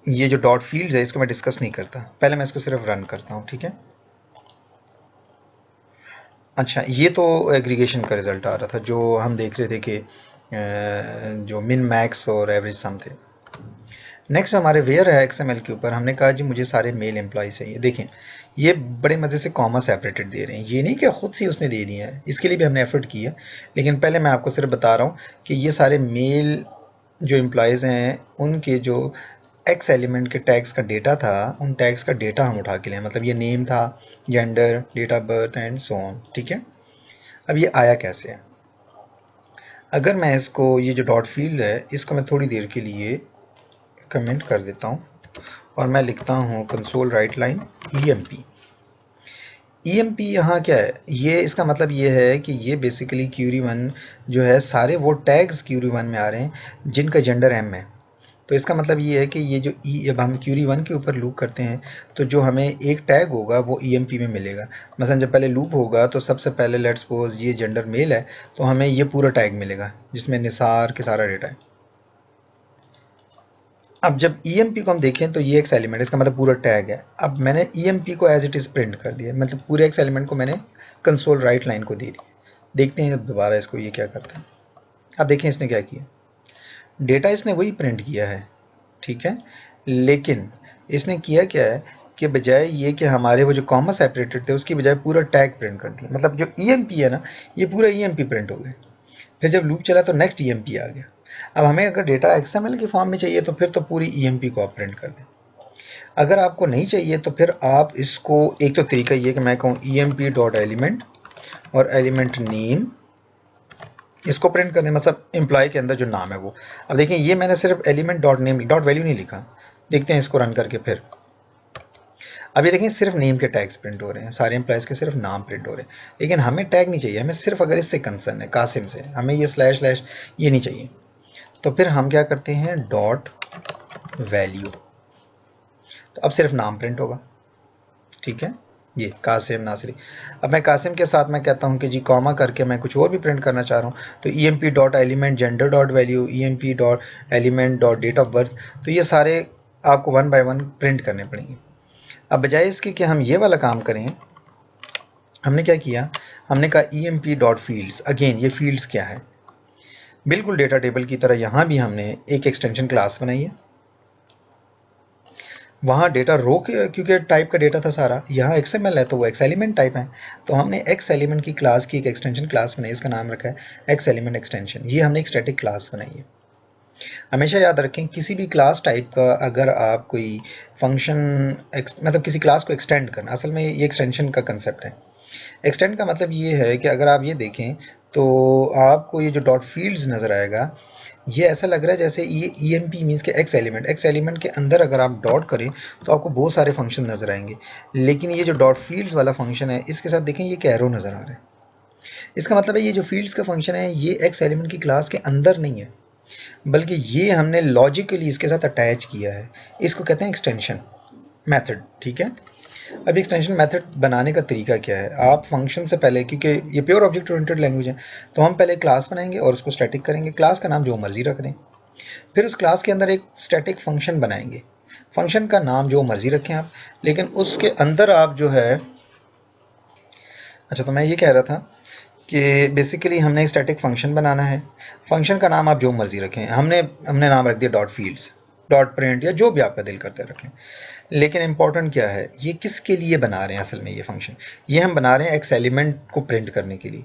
ये जो डॉट फील्ड्स है इसको मैं डिस्कस नहीं करता, पहले मैं इसको सिर्फ रन करता हूँ। ठीक है, अच्छा, ये तो एग्रीगेशन का रिजल्ट आ रहा था जो हम देख रहे थे कि जो मिन मैक्स और एवरेज सम थे। नेक्स्ट हमारे वेयर है एक्सएमएल के ऊपर, हमने कहा जी मुझे सारे मेल एम्प्लॉय चाहिए। देखें ये बड़े मज़े से कॉमा सेपरेटेड दे रहे हैं, ये नहीं कि खुद से उसने दे दिया है, इसके लिए भी हमने एफर्ट किया। लेकिन पहले मैं आपको सिर्फ बता रहा हूँ कि ये सारे मेल जो एम्प्लॉयज़ हैं उनके जो एक्स एलिमेंट के टैग्स का डेटा था, उन टैग्स का डेटा हम उठा के लें। मतलब ये नेम था, gender, date of birth and so on. ठीक है, अब ये आया कैसे है? अगर मैं इसको, ये जो डॉट फील्ड है इसको मैं थोड़ी देर के लिए कमेंट कर देता हूँ और मैं लिखता हूँ console right line EMP। EMP यहाँ क्या है, ये इसका मतलब ये है कि ये बेसिकली क्यूरी वन जो है सारे वो टैग्स क्यूरी वन में आ रहे हैं जिनका जेंडर M है। तो इसका मतलब ये है कि ये जो जब हम क्यूरी वन के ऊपर लूप करते हैं तो जो हमें एक टैग होगा वो EMP में मिलेगा। मसलन जब पहले लूप होगा तो सबसे पहले लेट्स सपोज ये जेंडर मेल है तो हमें ये पूरा टैग मिलेगा जिसमें निसार के सारा डेटा है। अब जब EMP को हम देखें तो ये एक्स एलिमेंट, इसका मतलब पूरा टैग है। अब मैंने EMP को एज इट इज़ प्रिंट कर दिया, मतलब पूरे एक्स एलिमेंट को मैंने कंसोल राइट लाइन को दे दिया। देखते हैं दोबारा इसको ये क्या करता है। अब देखें इसने क्या किया, डेटा इसने वही प्रिंट किया है, ठीक है, लेकिन इसने किया क्या है कि बजाय ये कि हमारे वो जो कॉमा सेपरेटेड थे उसकी बजाय पूरा टैग प्रिंट कर दिया। मतलब जो EMP है ना, ये पूरा EMP प्रिंट हो गया। फिर जब लूप चला तो नेक्स्ट EMP आ गया। अब हमें अगर डेटा XML के फॉर्म में चाहिए तो फिर तो पूरी EMP को आप प्रिंट कर दें। अगर आपको नहीं चाहिए तो फिर आप इसको, एक तो तरीका ये कि मैं कहूँ EMP डॉट एलिमेंट और एलिमेंट नेम, इसको प्रिंट कर दें, मतलब एम्प्लॉय के अंदर जो नाम है वो। अब देखें ये मैंने सिर्फ element dot name dot value नहीं लिखा। देखते हैं इसको रन करके फिर। अब ये देखें सिर्फ नेम के टैग्स प्रिंट हो रहे हैं, सारे एम्प्लॉयज़ के सिर्फ नाम प्रिंट हो रहे हैं। लेकिन हमें टैग नहीं चाहिए, हमें सिर्फ अगर इससे कंसर्न है कासिम से, हमें ये स्लैश स्लैश ये नहीं चाहिए। तो फिर हम क्या करते हैं, डॉट वैल्यू, तो अब सिर्फ नाम प्रिंट होगा। ठीक है, ये कासिम नासरी। अब मैं कासिम के साथ मैं कहता हूँ कि जी कॉमा करके मैं कुछ और भी प्रिंट करना चाह रहा हूँ, तो EMP dot element gender dot value, EMP dot element dot date of birth, तो ये सारे आपको वन बाय वन प्रिंट करने पड़ेंगे। अब बजाय इसके कि हम ये वाला काम करें, हमने क्या किया, हमने कहा EMP डॉट फील्ड्स। अगेन ये फील्ड्स क्या है, बिल्कुल डेटा टेबल की तरह यहाँ भी हमने एक एक्सटेंशन क्लास बनाई है। वहाँ डेटा रो के क्योंकि टाइप का डेटा था सारा, यहाँ XML है तो वो एक्स एलिमेंट टाइप है, तो हमने एक्स एलिमेंट की क्लास की एक एक्सटेंशन क्लास बनाई, इसका नाम रखा है एक्स एलिमेंट एक्सटेंशन। ये हमने एक स्टैटिक क्लास बनाई है। हमेशा याद रखें किसी भी क्लास टाइप का अगर आप कोई फंक्शन मतलब किसी क्लास को एक्सटेंड करना, असल में ये एक्सटेंशन का कंसेप्ट है। एक्सटेंड का मतलब ये है कि अगर आप ये देखें तो आपको ये जो डॉट फील्ड्स नज़र आएगा, ये ऐसा लग रहा है जैसे ये EMP मीन्स के एक्स एलिमेंट के अंदर अगर आप डॉट करें तो आपको बहुत सारे फंक्शन नज़र आएंगे। लेकिन ये जो डॉट फील्ड्स वाला फंक्शन है इसके साथ देखें ये एक एरो नज़र आ रहा है। इसका मतलब है ये जो फील्ड्स का फंक्शन है ये एक्स एलिमेंट की क्लास के अंदर नहीं है, बल्कि ये हमने लॉजिकली इसके साथ अटैच किया है। इसको कहते हैं एक्सटेंशन मेथड। ठीक है, अब एक्सटेंशन मेथड बनाने का तरीका क्या है, आप फंक्शन से पहले, क्योंकि ये प्योर ऑब्जेक्ट ओरिएंटेड लैंग्वेज है, तो हम पहले क्लास बनाएंगे और उसको स्टैटिक करेंगे। क्लास का नाम जो मर्जी रख दें, फिर उस क्लास के अंदर एक स्टैटिक फंक्शन बनाएंगे। फंक्शन का नाम जो मर्जी रखें आप, लेकिन उसके अंदर आप जो है, अच्छा तो मैं ये कह रहा था कि बेसिकली हमने एक स्टैटिक फंक्शन बनाना है। फंक्शन का नाम आप जो मर्जी रखें, हमने नाम रख दिया डॉट फील्ड्स, डॉट प्रिंट, या जो भी आपका दिल करते रखें। लेकिन इंपॉर्टेंट क्या है, ये किसके लिए बना रहे हैं असल में ये फंक्शन, ये हम बना रहे हैं एक्स एलिमेंट को प्रिंट करने के लिए।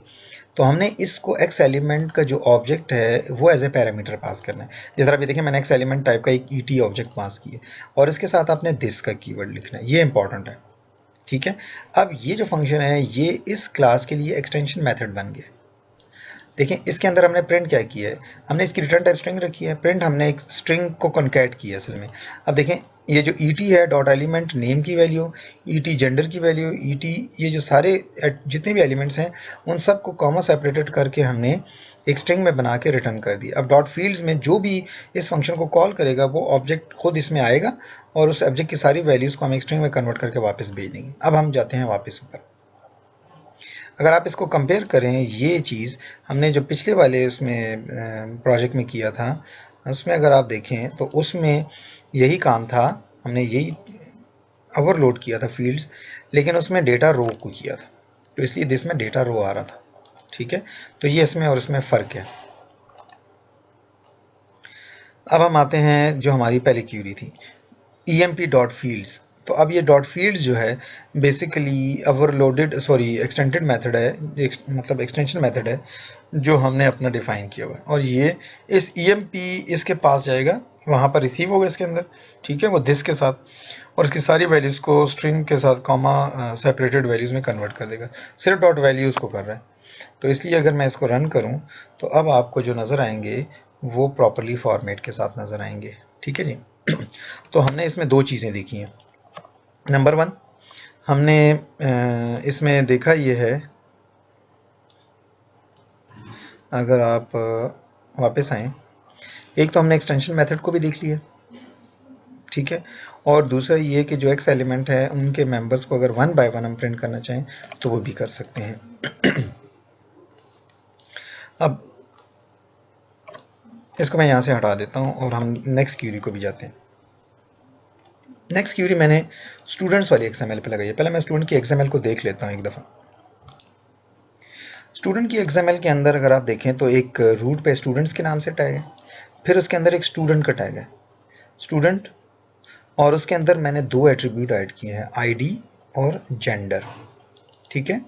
तो हमने इसको एक्स एलिमेंट का जो ऑब्जेक्ट है वो एज ए पैरामीटर पास करना है। जिस तरह भी देखें मैंने एक्स एलिमेंट टाइप का एक ET ऑब्जेक्ट पास किया और इसके साथ आपने दिस का कीवर्ड लिखना है, ये इंपॉर्टेंट है। ठीक है, अब ये जो फंक्शन है ये इस क्लास के लिए एक्सटेंशन मेथड बन गया। देखें इसके अंदर हमने प्रिंट क्या किया है, हमने इसकी रिटर्न टाइप स्ट्रिंग रखी है, प्रिंट हमने एक स्ट्रिंग को कॉन्कैट किया असल में। अब देखें ये जो ET है डॉट एलिमेंट नेम की वैल्यू, ET जेंडर की वैल्यू, ET ये जो सारे जितने भी एलिमेंट्स हैं उन सब को कॉमा सेपरेटेड करके हमने एक स्ट्रिंग में बना के रिटर्न कर दिया। अब डॉट फील्ड्स में जो भी इस फंक्शन को कॉल करेगा वो ऑब्जेक्ट खुद इसमें आएगा और उस ऑब्जेक्ट की सारी वैल्यूज़ को हम एक स्ट्रिंग में कन्वर्ट करके वापस भेज देंगे। अब हम जाते हैं वापस ऊपर। अगर आप इसको कंपेयर करें, ये चीज़ हमने जो पिछले वाले उसमें प्रोजेक्ट में किया था उसमें अगर आप देखें तो उसमें यही काम था, हमने यही ओवरलोड किया था फील्ड्स, लेकिन उसमें डेटा रो को किया था। तो इसलिए दिस में डेटा रो आ रहा था। ठीक है, तो ये इसमें और इसमें फ़र्क है। अब हम आते हैं जो हमारी पहली क्यूरी थी, emp डॉट फील्ड्स। तो अब ये डॉट फील्ड्स जो है बेसिकली ओवरलोडेड एक्सटेंडेड मेथड है, मतलब एक्सटेंशन मेथड है जो हमने अपना डिफाइन किया हुआ है, और ये इस emp इसके पास जाएगा, वहाँ पर रिसीव होगा इसके अंदर, ठीक है, वो दिस के साथ, और इसकी सारी वैल्यूज़ को स्ट्रिंग के साथ कॉमा सेपरेटेड वैल्यूज़ में कन्वर्ट कर देगा। सिर्फ डॉट वैल्यूज़ को कर रहा है। तो इसलिए अगर मैं इसको रन करूं तो अब आपको जो नज़र आएंगे वो प्रॉपरली फॉर्मेट के साथ नज़र आएंगे। ठीक है जी। तो हमने इसमें दो चीज़ें देखी हैं। नंबर वन, हमने इसमें देखा ये है, अगर आप वापस आएँ, एक तो हमने एक्सटेंशन मेथड को भी देख लिया, ठीक है, और दूसरा ये कि जो एक्स एलिमेंट है उनके मेंबर्स को अगर वन बाय वन हम प्रिंट करना चाहें तो वो भी कर सकते हैं। अब इसको मैं यहाँ से हटा देता हूँ और हम नेक्स्ट क्यूरी को भी जाते हैं। नेक्स्ट क्यूरी मैंने स्टूडेंट्स वाली XML पे लगाई है। पहले मैं स्टूडेंट की XML को देख लेता हूँ एक दफ़ा। स्टूडेंट की XML के अंदर अगर आप देखें तो एक रूट पे स्टूडेंट्स के नाम से टैग है, फिर उसके अंदर एक स्टूडेंट का टैग है, स्टूडेंट, और उसके अंदर मैंने दो एट्रीब्यूट ऐड किए हैं, ID और जेंडर। ठीक है,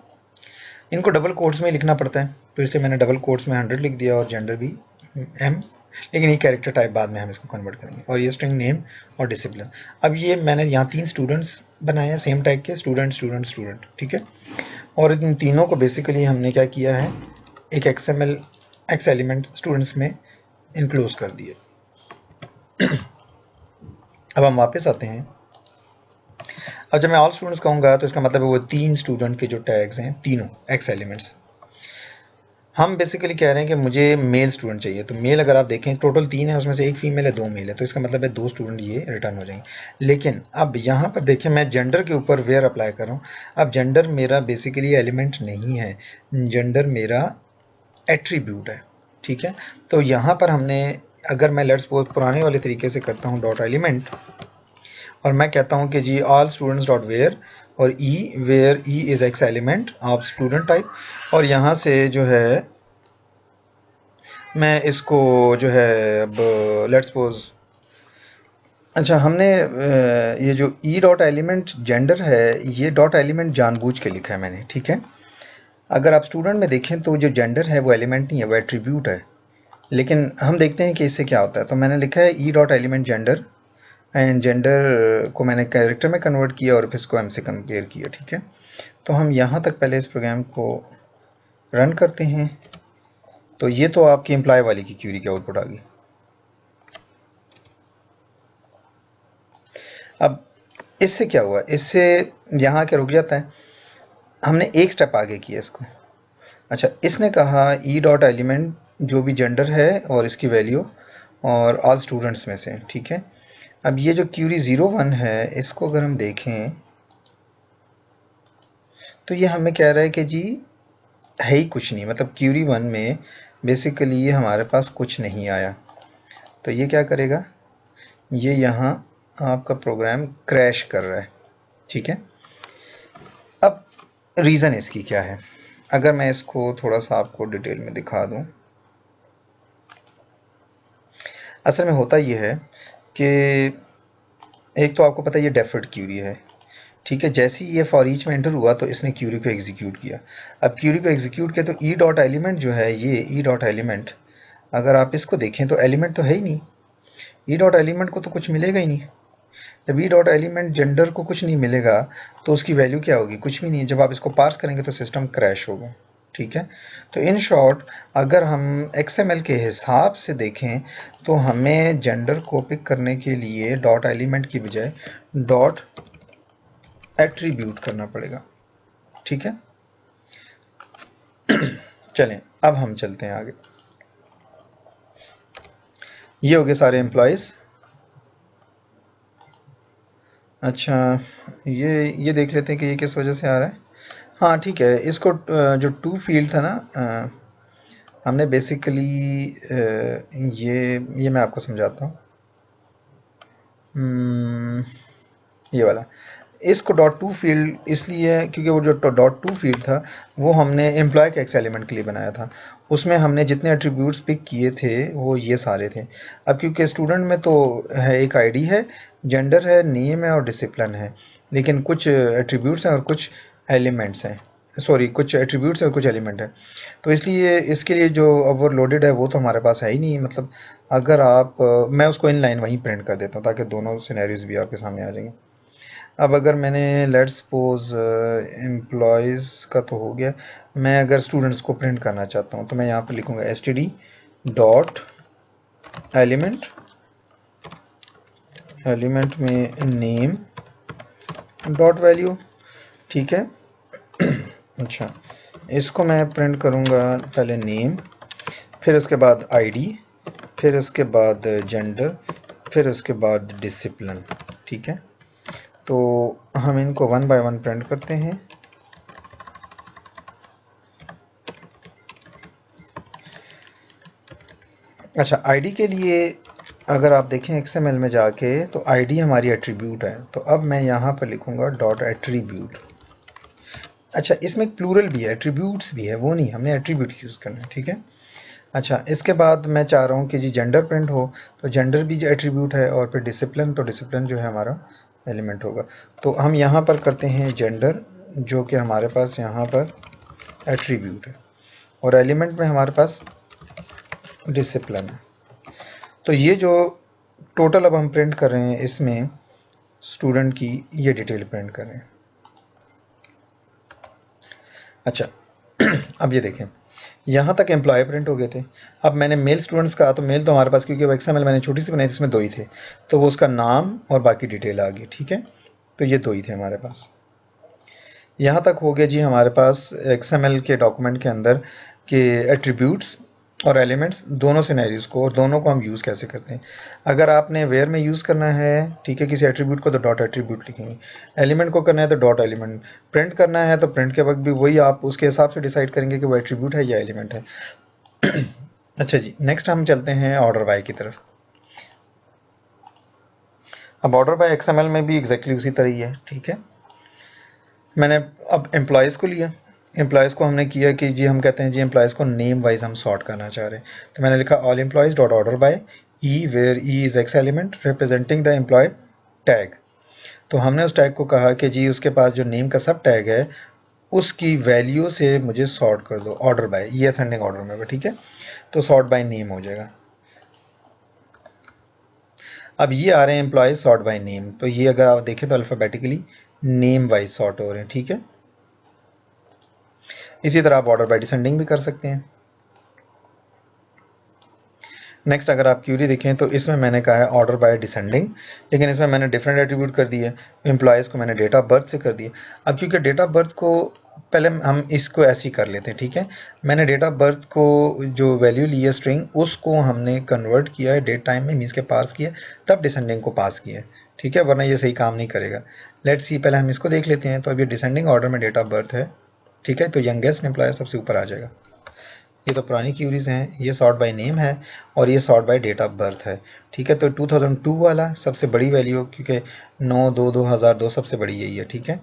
इनको डबल कोट्स में लिखना पड़ता है, तो इसलिए मैंने डबल कोट्स में 100 लिख दिया और जेंडर भी M, लेकिन ये कैरेक्टर टाइप बाद में हम इसको कन्वर्ट करेंगे, और ये स्ट्रिंग नेम और डिसिप्लिन। अब ये मैंने यहाँ 3 स्टूडेंट्स बनाए हैं सेम टाइप के, स्टूडेंट स्टूडेंट स्टूडेंट, ठीक है, और इन तीनों को बेसिकली हमने क्या किया है, एक XML एक्स एलिमेंट स्टूडेंट्स में इनक्लोज कर दिए। अब हम वापस आते हैं। अब जब मैं ऑल स्टूडेंट्स कहूँगा तो इसका मतलब है वो 3 स्टूडेंट के जो टैग्स हैं तीनों एक्स एलिमेंट्स। हम बेसिकली कह रहे हैं कि मुझे मेल स्टूडेंट चाहिए, तो मेल अगर आप देखें टोटल 3 है, उसमें से एक फीमेल है 2 मेल है, तो इसका मतलब है 2 स्टूडेंट ये रिटर्न हो जाएंगे। लेकिन अब यहाँ पर देखें मैं जेंडर के ऊपर वेयर अप्लाई कर रहा हूँ। अब जेंडर मेरा बेसिकली एलिमेंट नहीं है, जेंडर मेरा एट्रीब्यूट है। ठीक है, तो यहाँ पर हमने, अगर मैं लेट्स सपोज पुराने वाले तरीके से करता हूँ डॉट एलिमेंट, और मैं कहता हूँ कि जी ऑल स्टूडेंट्स डॉट वेयर, और where e is x element of student type, और यहाँ से जो है मैं इसको जो है अब लेट्स सपोज, अच्छा हमने ये जो ई डॉट एलिमेंट जेंडर है, ये डॉट एलिमेंट जानबूझ के लिखा है मैंने। ठीक है, अगर आप स्टूडेंट में देखें तो जो जेंडर है वो एलिमेंट नहीं है, वो एट्रीब्यूट है, लेकिन हम देखते हैं कि इससे क्या होता है। तो मैंने लिखा है E dot element gender, and gender को मैंने कैरेक्टर में कन्वर्ट किया और फिर इसको एम से कंपेयर किया। ठीक है, तो हम यहाँ तक पहले इस प्रोग्राम को रन करते हैं। तो ये तो आपकी एम्प्लॉय वाली की क्यूरी की आउटपुट आ गई। अब इससे क्या हुआ, इससे यहाँ क्या रुक जाता है, हमने एक स्टेप आगे किया इसको। अच्छा, इसने कहा ई डॉट एलिमेंट जो भी जेंडर है और इसकी वैल्यू और ऑल स्टूडेंट्स में से। ठीक है, अब ये जो क्यूरी 01 है, इसको अगर हम देखें तो ये हमें कह रहा है कि जी है ही कुछ नहीं, मतलब क्यूरी 1 में बेसिकली ये हमारे पास कुछ नहीं आया। तो ये क्या करेगा, ये यहाँ आपका प्रोग्राम क्रैश कर रहा है। ठीक है, अब रीज़न इसकी क्या है, अगर मैं इसको थोड़ा सा आपको डिटेल में दिखा दूँ। असल में होता ये है कि एक तो आपको पता है ये डेफर्ड क्यूरी है। ठीक है, जैसे ही ये फॉर ईच में एंटर हुआ तो इसने क्यूरी को एग्जीक्यूट किया। अब क्यूरी को एग्जीक्यूट किया तो ई डॉट एलिमेंट जो है, ये ई डॉट एलिमेंट, अगर आप इसको देखें तो एलिमेंट तो है ही नहीं, ई डॉट एलिमेंट को तो कुछ मिलेगा ही नहीं। जब ई डॉट एलिमेंट जेंडर को कुछ नहीं मिलेगा तो उसकी वैल्यू क्या होगी, कुछ भी नहीं। जब आप इसको पार्स करेंगे तो सिस्टम क्रैश होगा। ठीक है, तो इन शॉर्ट अगर हम XML के हिसाब से देखें तो हमें जेंडर को पिक करने के लिए डॉट एलिमेंट की बजाय डॉट एट्रीब्यूट करना पड़ेगा। ठीक है, चलें अब हम चलते हैं आगे। ये हो गए सारे एम्प्लॉयज़। अच्छा, ये देख लेते हैं कि ये किस वजह से आ रहा है। हाँ ठीक है, इसको जो टू फील्ड था ना, हमने बेसिकली ये मैं आपको समझाता हूँ। ये वाला इसको डॉट टू फील्ड इसलिए क्योंकि वो जो डॉट टू फील्ड था वो हमने एम्प्लॉय के एक्स एलिमेंट के लिए बनाया था। उसमें हमने जितने एट्रीब्यूट्स पिक किए थे वो ये सारे थे। अब क्योंकि स्टूडेंट में तो है एक आईडी है, जेंडर है, नेम है और डिसिप्लिन है, लेकिन कुछ एट्रीब्यूट्स हैं और कुछ एलिमेंट्स हैं, सॉरी कुछ एट्रीब्यूट्स और कुछ एलिमेंट है। तो इसलिए इसके लिए जो ओवरलोडेड है वो तो हमारे पास है ही नहीं। मतलब अगर आप मैं उसको इन लाइन वहीं प्रिंट कर देता हूँ ताकि दोनों सिनेरियोज भी आपके सामने आ जाएंगे। अब अगर मैंने लेट्स सपोज एम्प्लॉयज़ का तो हो गया, मैं अगर स्टूडेंट्स को प्रिंट करना चाहता हूँ तो मैं यहाँ पर लिखूँगा std डॉट एलिमेंट, एलिमेंट में नेम डॉट वैल्यू, ठीक है। अच्छा, इसको मैं प्रिंट करूँगा पहले नेम, फिर उसके बाद आईडी, फिर उसके बाद जेंडर, फिर उसके बाद डिसिप्लिन, ठीक है। तो हम इनको वन बाय वन प्रिंट करते हैं। अच्छा, आईडी के लिए अगर आप देखें एक्सएमएल में जाके तो आईडी हमारी एट्रीब्यूट है, तो अब मैं यहाँ पर लिखूँगा डॉट एट्रीब्यूट। अच्छा, इसमें एक प्लूरल भी है, एट्रीब्यूट्स भी है, वो नहीं, हमने एट्रीब्यूट यूज़ करना है, ठीक है। अच्छा, इसके बाद मैं चाह रहा हूँ कि जी जेंडर प्रिंट हो, तो जेंडर भी एट्रीब्यूट है, और फिर डिसिप्लिन, तो डिसिप्लिन जो है हमारा एलिमेंट होगा। तो हम यहाँ पर करते हैं जेंडर, जो कि हमारे पास यहाँ पर एट्रीब्यूट है, और एलिमेंट में हमारे पास डिसिप्लिन है। तो ये जो टोटल अब हम प्रिंट कर रहे हैं इसमें स्टूडेंट की ये डिटेल प्रिंट कर रहे हैं। अच्छा, अब ये देखें, यहाँ तक एम्प्लॉय प्रिंट हो गए थे। अब मैंने मेल स्टूडेंट्स कहा, तो मेल तो हमारे पास क्योंकि एक्सएमएल मैंने छोटी सी बनाई थी इसमें दो ही थे, तो वो उसका नाम और बाकी डिटेल आ गई, ठीक है। तो ये दो ही थे हमारे पास। यहाँ तक हो गया जी हमारे पास एक्सएमएल के डॉक्यूमेंट के अंदर के एट्रीब्यूट्स और एलिमेंट्स, दोनों सिनेरियोज को, और दोनों को हम यूज़ कैसे करते हैं। अगर आपने वेयर में यूज़ करना है, ठीक है, किसी एट्रीब्यूट को, तो डॉट एट्रीब्यूट लिखेंगे। एलिमेंट को करना है तो डॉट एलिमेंट, प्रिंट करना है तो प्रिंट के वक्त भी वही आप उसके हिसाब से डिसाइड करेंगे कि वो एट्रीब्यूट है या एलिमेंट है। अच्छा जी, नेक्स्ट हम चलते हैं ऑर्डर बाय की तरफ। अब ऑर्डर बाय एक्सएमएल में भी एग्जैक्टली उसी तरह ही है, ठीक है। मैंने अब एम्प्लॉयज़ को लिया, एम्प्लॉयज़ को हमने किया कि जी हम कहते हैं जी एम्प्लॉयज़ को नेम वाइज हम सॉर्ट करना चाह रहे हैं, तो मैंने लिखा all employees dot order by e, where e is x element representing the employee tag. तो हमने उस टैग को कहा कि जी उसके पास जो नेम का सब टैग है उसकी वैल्यू से मुझे सॉर्ट कर दो ऑर्डर बाय, ये असेंडिंग ऑर्डर में, ठीक है। तो सॉर्ट बाय नेम हो जाएगा। अब ये आ रहे हैं एम्प्लॉयज़ सॉर्ट बाय नेम, तो ये अगर आप देखें तो अल्फ़ाबेटिकली नेम वाइज सॉर्ट हो रहे हैं, ठीक है। इसी तरह आप ऑर्डर बाय डिसेंडिंग भी कर सकते हैं। नेक्स्ट अगर आप क्यूरी देखें तो इसमें मैंने कहा है ऑर्डर बाय डिसेंडिंग, लेकिन इसमें मैंने डिफरेंट एट्रीब्यूट कर दिए। एम्प्लॉयज़ को मैंने डेट ऑफ बर्थ से कर दिया। अब क्योंकि डेट ऑफ बर्थ को पहले हम इसको ऐसे ही कर लेते हैं, ठीक है। मैंने डेट ऑफ बर्थ को जो वैल्यू ली है स्ट्रिंग, उसको हमने कन्वर्ट किया है डेट टाइम में, मीन्स के पास किया, तब डिसेंडिंग को पास किया है, ठीक है, वरना ये सही काम नहीं करेगा। लेट्स सी, पहले हम इसको देख लेते हैं। तो अब ये डिसेंडिंग ऑर्डर में डेट ऑफ बर्थ है, ठीक है, तो यंगेस्ट एम्प्लॉय सबसे ऊपर आ जाएगा। ये तो पुरानी क्यूरीज़ हैं, ये सॉर्ट बाय नेम है और ये sort by date of birth है, ठीक है। तो 2002 वाला सबसे बड़ी वैल्यू, क्योंकि 9/2/2002 सबसे बड़ी यही है, ठीक है।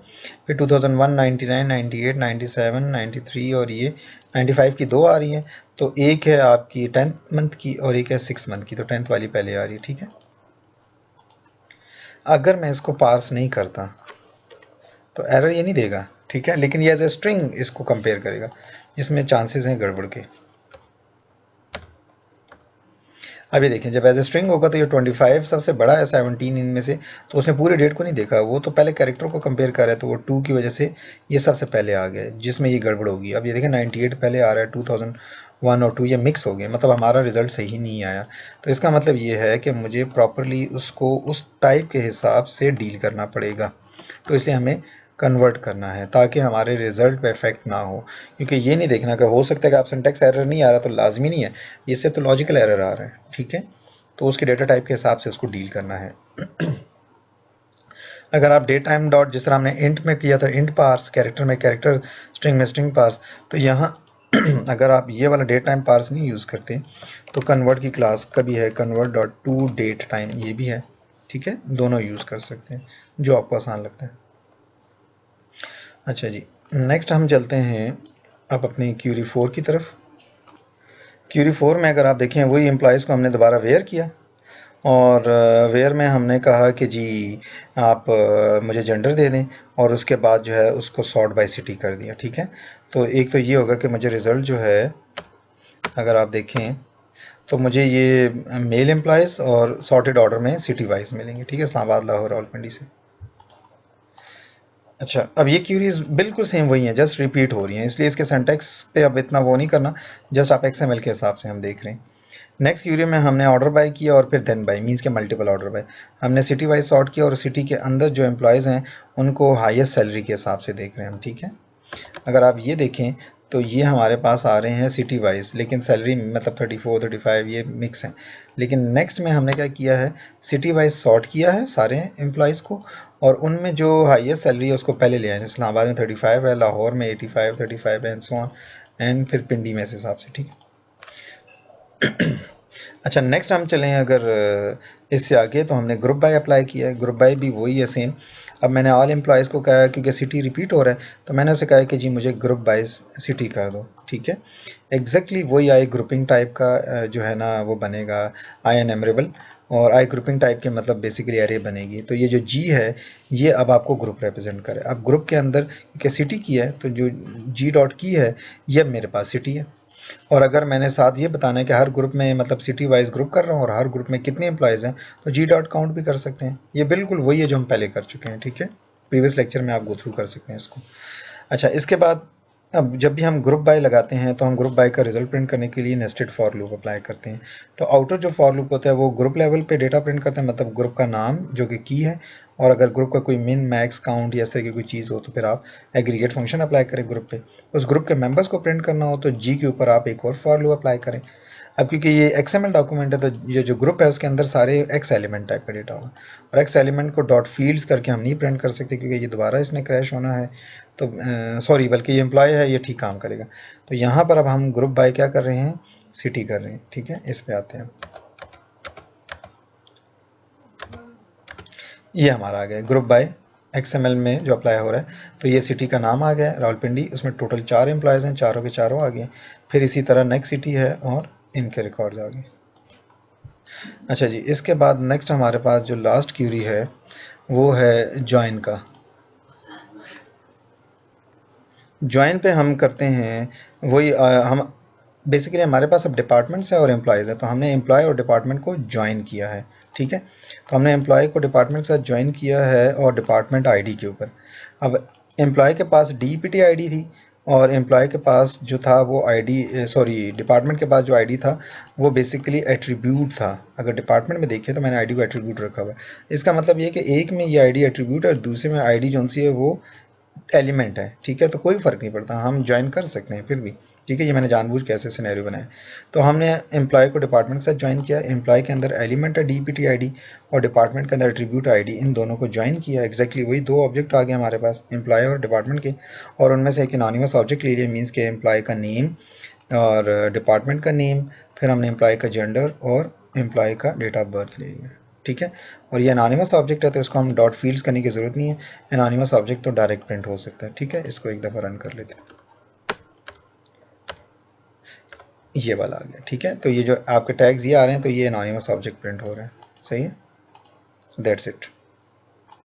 फिर 2001, 99, 98, 97, 93 और ये 95 की दो आ रही हैं। तो एक है आपकी 10th मंथ की और एक है 6 मंथ की, तो 10th वाली पहले आ रही है, ठीक है। अगर मैं इसको पार्स नहीं करता तो एरर ये नहीं देगा, ठीक है, लेकिन ये एज ए स्ट्रिंग इसको कंपेयर करेगा, जिसमें चांसेस हैं गड़बड़ के। अब ये देखें, जब एज ए स्ट्रिंग होगा तो ये 25 सबसे बड़ा है 17 इनमें से, तो उसने पूरे डेट को नहीं देखा, वो तो पहले कैरेक्टर को कंपेयर कर रहा है, तो वो 2 की वजह से ये सबसे पहले आ गया, जिसमें ये गड़बड़ होगी। अब ये देखें 98 पहले आ रहा है, 2001 और 2 ये मिक्स हो गए, मतलब हमारा रिजल्ट सही नहीं आया। तो इसका मतलब ये है कि मुझे प्रॉपरली उसको उस टाइप के हिसाब से डील करना पड़ेगा, तो इसलिए हमें कन्वर्ट करना है ताकि हमारे रिजल्ट पे इफेक्ट ना हो। क्योंकि ये नहीं देखना कि हो सकता है कि आप सिंटैक्स एरर नहीं आ रहा तो लाजमी नहीं है, इससे तो लॉजिकल एरर आ रहा है, ठीक है। तो उसके डेटा टाइप के हिसाब से उसको डील करना है। अगर आप डेट टाइम डॉट, जिस तरह हमने इंट में किया था, इंट पार्स, कैरेक्टर में कैरेक्टर, स्ट्रिंग में स्ट्रिंग पार्स, तो यहाँ अगर आप ये वाला डेट टाइम पार्स नहीं यूज़ करते तो कन्वर्ट की क्लास का भी है, convert dot to date time, ये भी है, ठीक है। दोनों यूज़ कर सकते हैं जो आपको आसान लगता है। अच्छा जी, नेक्स्ट हम चलते हैं अब अपनी क्यूरी 4 की तरफ। क्यूरी 4 में अगर आप देखें वही एम्प्लॉयज़ को हमने दोबारा वेयर किया और वेयर में हमने कहा कि जी आप मुझे जेंडर दे दें और उसके बाद जो है उसको सॉर्ट बाय सिटी कर दिया। ठीक है, तो एक तो ये होगा कि मुझे रिज़ल्ट जो है अगर आप देखें तो मुझे ये मेल एम्प्लॉयज़ और सॉर्टेड ऑर्डर में सिटी वाइज मिलेंगे। ठीक है, इस्लामाबाद, लाहौर, रावलपिंडी से। अच्छा, अब ये क्यूरीज बिल्कुल सेम वही हैं, जस्ट रिपीट हो रही हैं, इसलिए इसके सिंटैक्स पे अब इतना वो नहीं करना, जस्ट आप XML के हिसाब से हम देख रहे हैं। नेक्स्ट क्यूरी में हमने ऑर्डर बाय किया और फिर देन बाय, मीन्स के मल्टीपल ऑर्डर बाय। हमने सिटी वाइज सॉर्ट किया और सिटी के अंदर जो एम्प्लॉयज़ हैं उनको हाईएस्ट सैलरी के हिसाब से देख रहे हैं हम। ठीक है, अगर आप ये देखें तो ये हमारे पास आ रहे हैं सिटी वाइज, लेकिन सैलरी मतलब 34 35 ये मिक्स हैं। लेकिन नेक्स्ट में हमने क्या किया है, सिटी वाइज सॉर्ट किया है सारे एम्प्लॉयज़ को और उनमें जो हाईएस्ट सैलरी है उसको पहले ले आए। इस्लामाबाद में 35 है, लाहौर में 85 35 है, एंड सो ऑन, एंड फिर पिंडी में इस हिसाब से। ठीक है। अच्छा, नेक्स्ट हम चलें अगर इससे आगे तो हमने ग्रुप बाय अप्लाई किया है। ग्रुप बाय भी वही है सेम। अब मैंने ऑल एम्प्लॉयज़ को कहा क्योंकि सिटी रिपीट हो रहा है तो मैंने उसे कहा कि जी मुझे ग्रुप बाय सिटी कर दो। ठीक है, एग्जैक्टली वही आई ग्रुपिंग टाइप का जो है ना वो बनेगा आई एनमरेबल, और आई ग्रुपिंग टाइप के मतलब बेसिकली एरे बनेगी। तो ये जो जी है ये अब आपको ग्रुप रिप्रेजेंट करे। अब ग्रुप के अंदर क्योंकि सिटी की है तो जो जी डॉट की है ये मेरे पास सिटी है। और अगर मैंने साथ ये बताना है कि हर ग्रुप में मतलब सिटी वाइज ग्रुप कर रहा हूँ और हर ग्रुप में कितने एम्प्लॉयज़ हैं तो जी डॉट काउंट भी कर सकते हैं। ये बिल्कुल वही है जो हम पहले कर चुके हैं। ठीक है, प्रीवियस लेक्चर में आप गो थ्रू कर सकते हैं इसको। अच्छा, इसके बाद अब जब भी हम ग्रुप बाय लगाते हैं तो हम ग्रुप बाय का रिजल्ट प्रिंट करने के लिए नेस्टेड फॉर लूप अप्लाई करते हैं। तो आउटर जो फॉर लूप होता है वो ग्रुप लेवल पे डेटा प्रिंट करता है, मतलब ग्रुप का नाम जो कि की है, और अगर ग्रुप का कोई मिन मैक्स काउंट या इस तरह की कोई चीज़ हो तो फिर आप एग्रीगेट फंक्शन अप्लाई करें ग्रुप पे। उस ग्रुप के मेंबर्स को प्रिंट करना हो तो जी के ऊपर आप एक और फॉर लूप अप्लाई करें। अब क्योंकि ये XML डॉक्यूमेंट है तो ये जो ग्रुप है उसके अंदर सारे एक्स एलिमेंट टाइप का डेटा होगा और x element co dot fields करके हम नहीं प्रिंट कर सकते क्योंकि ये दोबारा इसने क्रैश होना है। तो सॉरी, बल्कि ये एम्प्लॉय है ये ठीक काम करेगा। तो यहाँ पर अब हम ग्रुप बाय क्या कर रहे हैं, सिटी कर रहे हैं। ठीक है, इस पे आते हैं। ये हमारा आ गया ग्रुप बाय XML में जो अप्लाई हो रहा है। तो ये सिटी का नाम आ गया रावलपिंडी, उसमें टोटल 4 एम्प्लॉयज़ हैं, चारों के चारों आ गए। फिर इसी तरह नेक्स्ट सिटी है और इनके रिकॉर्ड आ गए। अच्छा जी, इसके बाद नेक्स्ट हमारे पास जो लास्ट क्यूरी है वो है ज्वाइन का। ज्वाइन पे हम करते हैं वही हम बेसिकली हमारे पास अब डिपार्टमेंट्स है और एम्प्लॉयज़ है तो हमने एम्प्लॉय और डिपार्टमेंट को ज्वाइन किया है। ठीक है, तो हमने एम्प्लॉय को डिपार्टमेंट के साथ ज्वाइन किया है और डिपार्टमेंट आईडी के ऊपर। अब एम्प्लॉय के पास DPT आईडी थी और एम्प्लॉय के पास जो था वो आईडी सॉरी डिपार्टमेंट के पास जो आईडी था वो बेसिकली एट्रीब्यूट था। अगर डिपार्टमेंट में देखें तो मैंने आईडी को एट्रीब्यूट रखा हुआ है। इसका मतलब ये कि एक में ये आईडी एट्रीब्यूट है और दूसरे में आईडी जो सी है वो एलिमेंट है। ठीक है, तो कोई फ़र्क नहीं पड़ता, हम ज्वाइन कर सकते हैं फिर भी। ठीक है, ये मैंने जानबूझ के ऐसे सिनेरियो बनाया। तो हमने एम्प्लॉय को डिपार्टमेंट के साथ ज्वाइन किया। एम्प्लॉय के अंदर एलिमेंट है DPT आईडी और डिपार्टमेंट के अंदर एट्रीब्यूट आईडी, इन दोनों को ज्वाइन किया। एग्जैक्टली वही दो ऑब्जेक्ट आ गए हमारे पास एम्प्लॉय और डिपार्टमेंट के, और उनमें से एक एनोनिमस ऑब्जेक्ट ले लिया, मीन्स के एम्प्लॉय का नेम और डिपार्टमेंट का नेम, फिर हमने एम्प्लॉय का जेंडर और एम्प्लॉय का डेट ऑफ बर्थ ले लिया। ठीक है, और ये एनोनिमस ऑब्जेक्ट है तो इसको हम डॉट फील्ड्स करने की ज़रूरत नहीं है। एनोनिमस ऑब्जेक्ट तो डायरेक्ट प्रिंट हो सकता है। ठीक है, इसको एक दफ़ा रन कर लेते हैं। ये वाला आ गया। ठीक है, तो ये जो आपके टैग्स ये आ रहे हैं तो ये एनोनिमस ऑब्जेक्ट प्रिंट हो रहे हैं। सही है, दैट्स इट।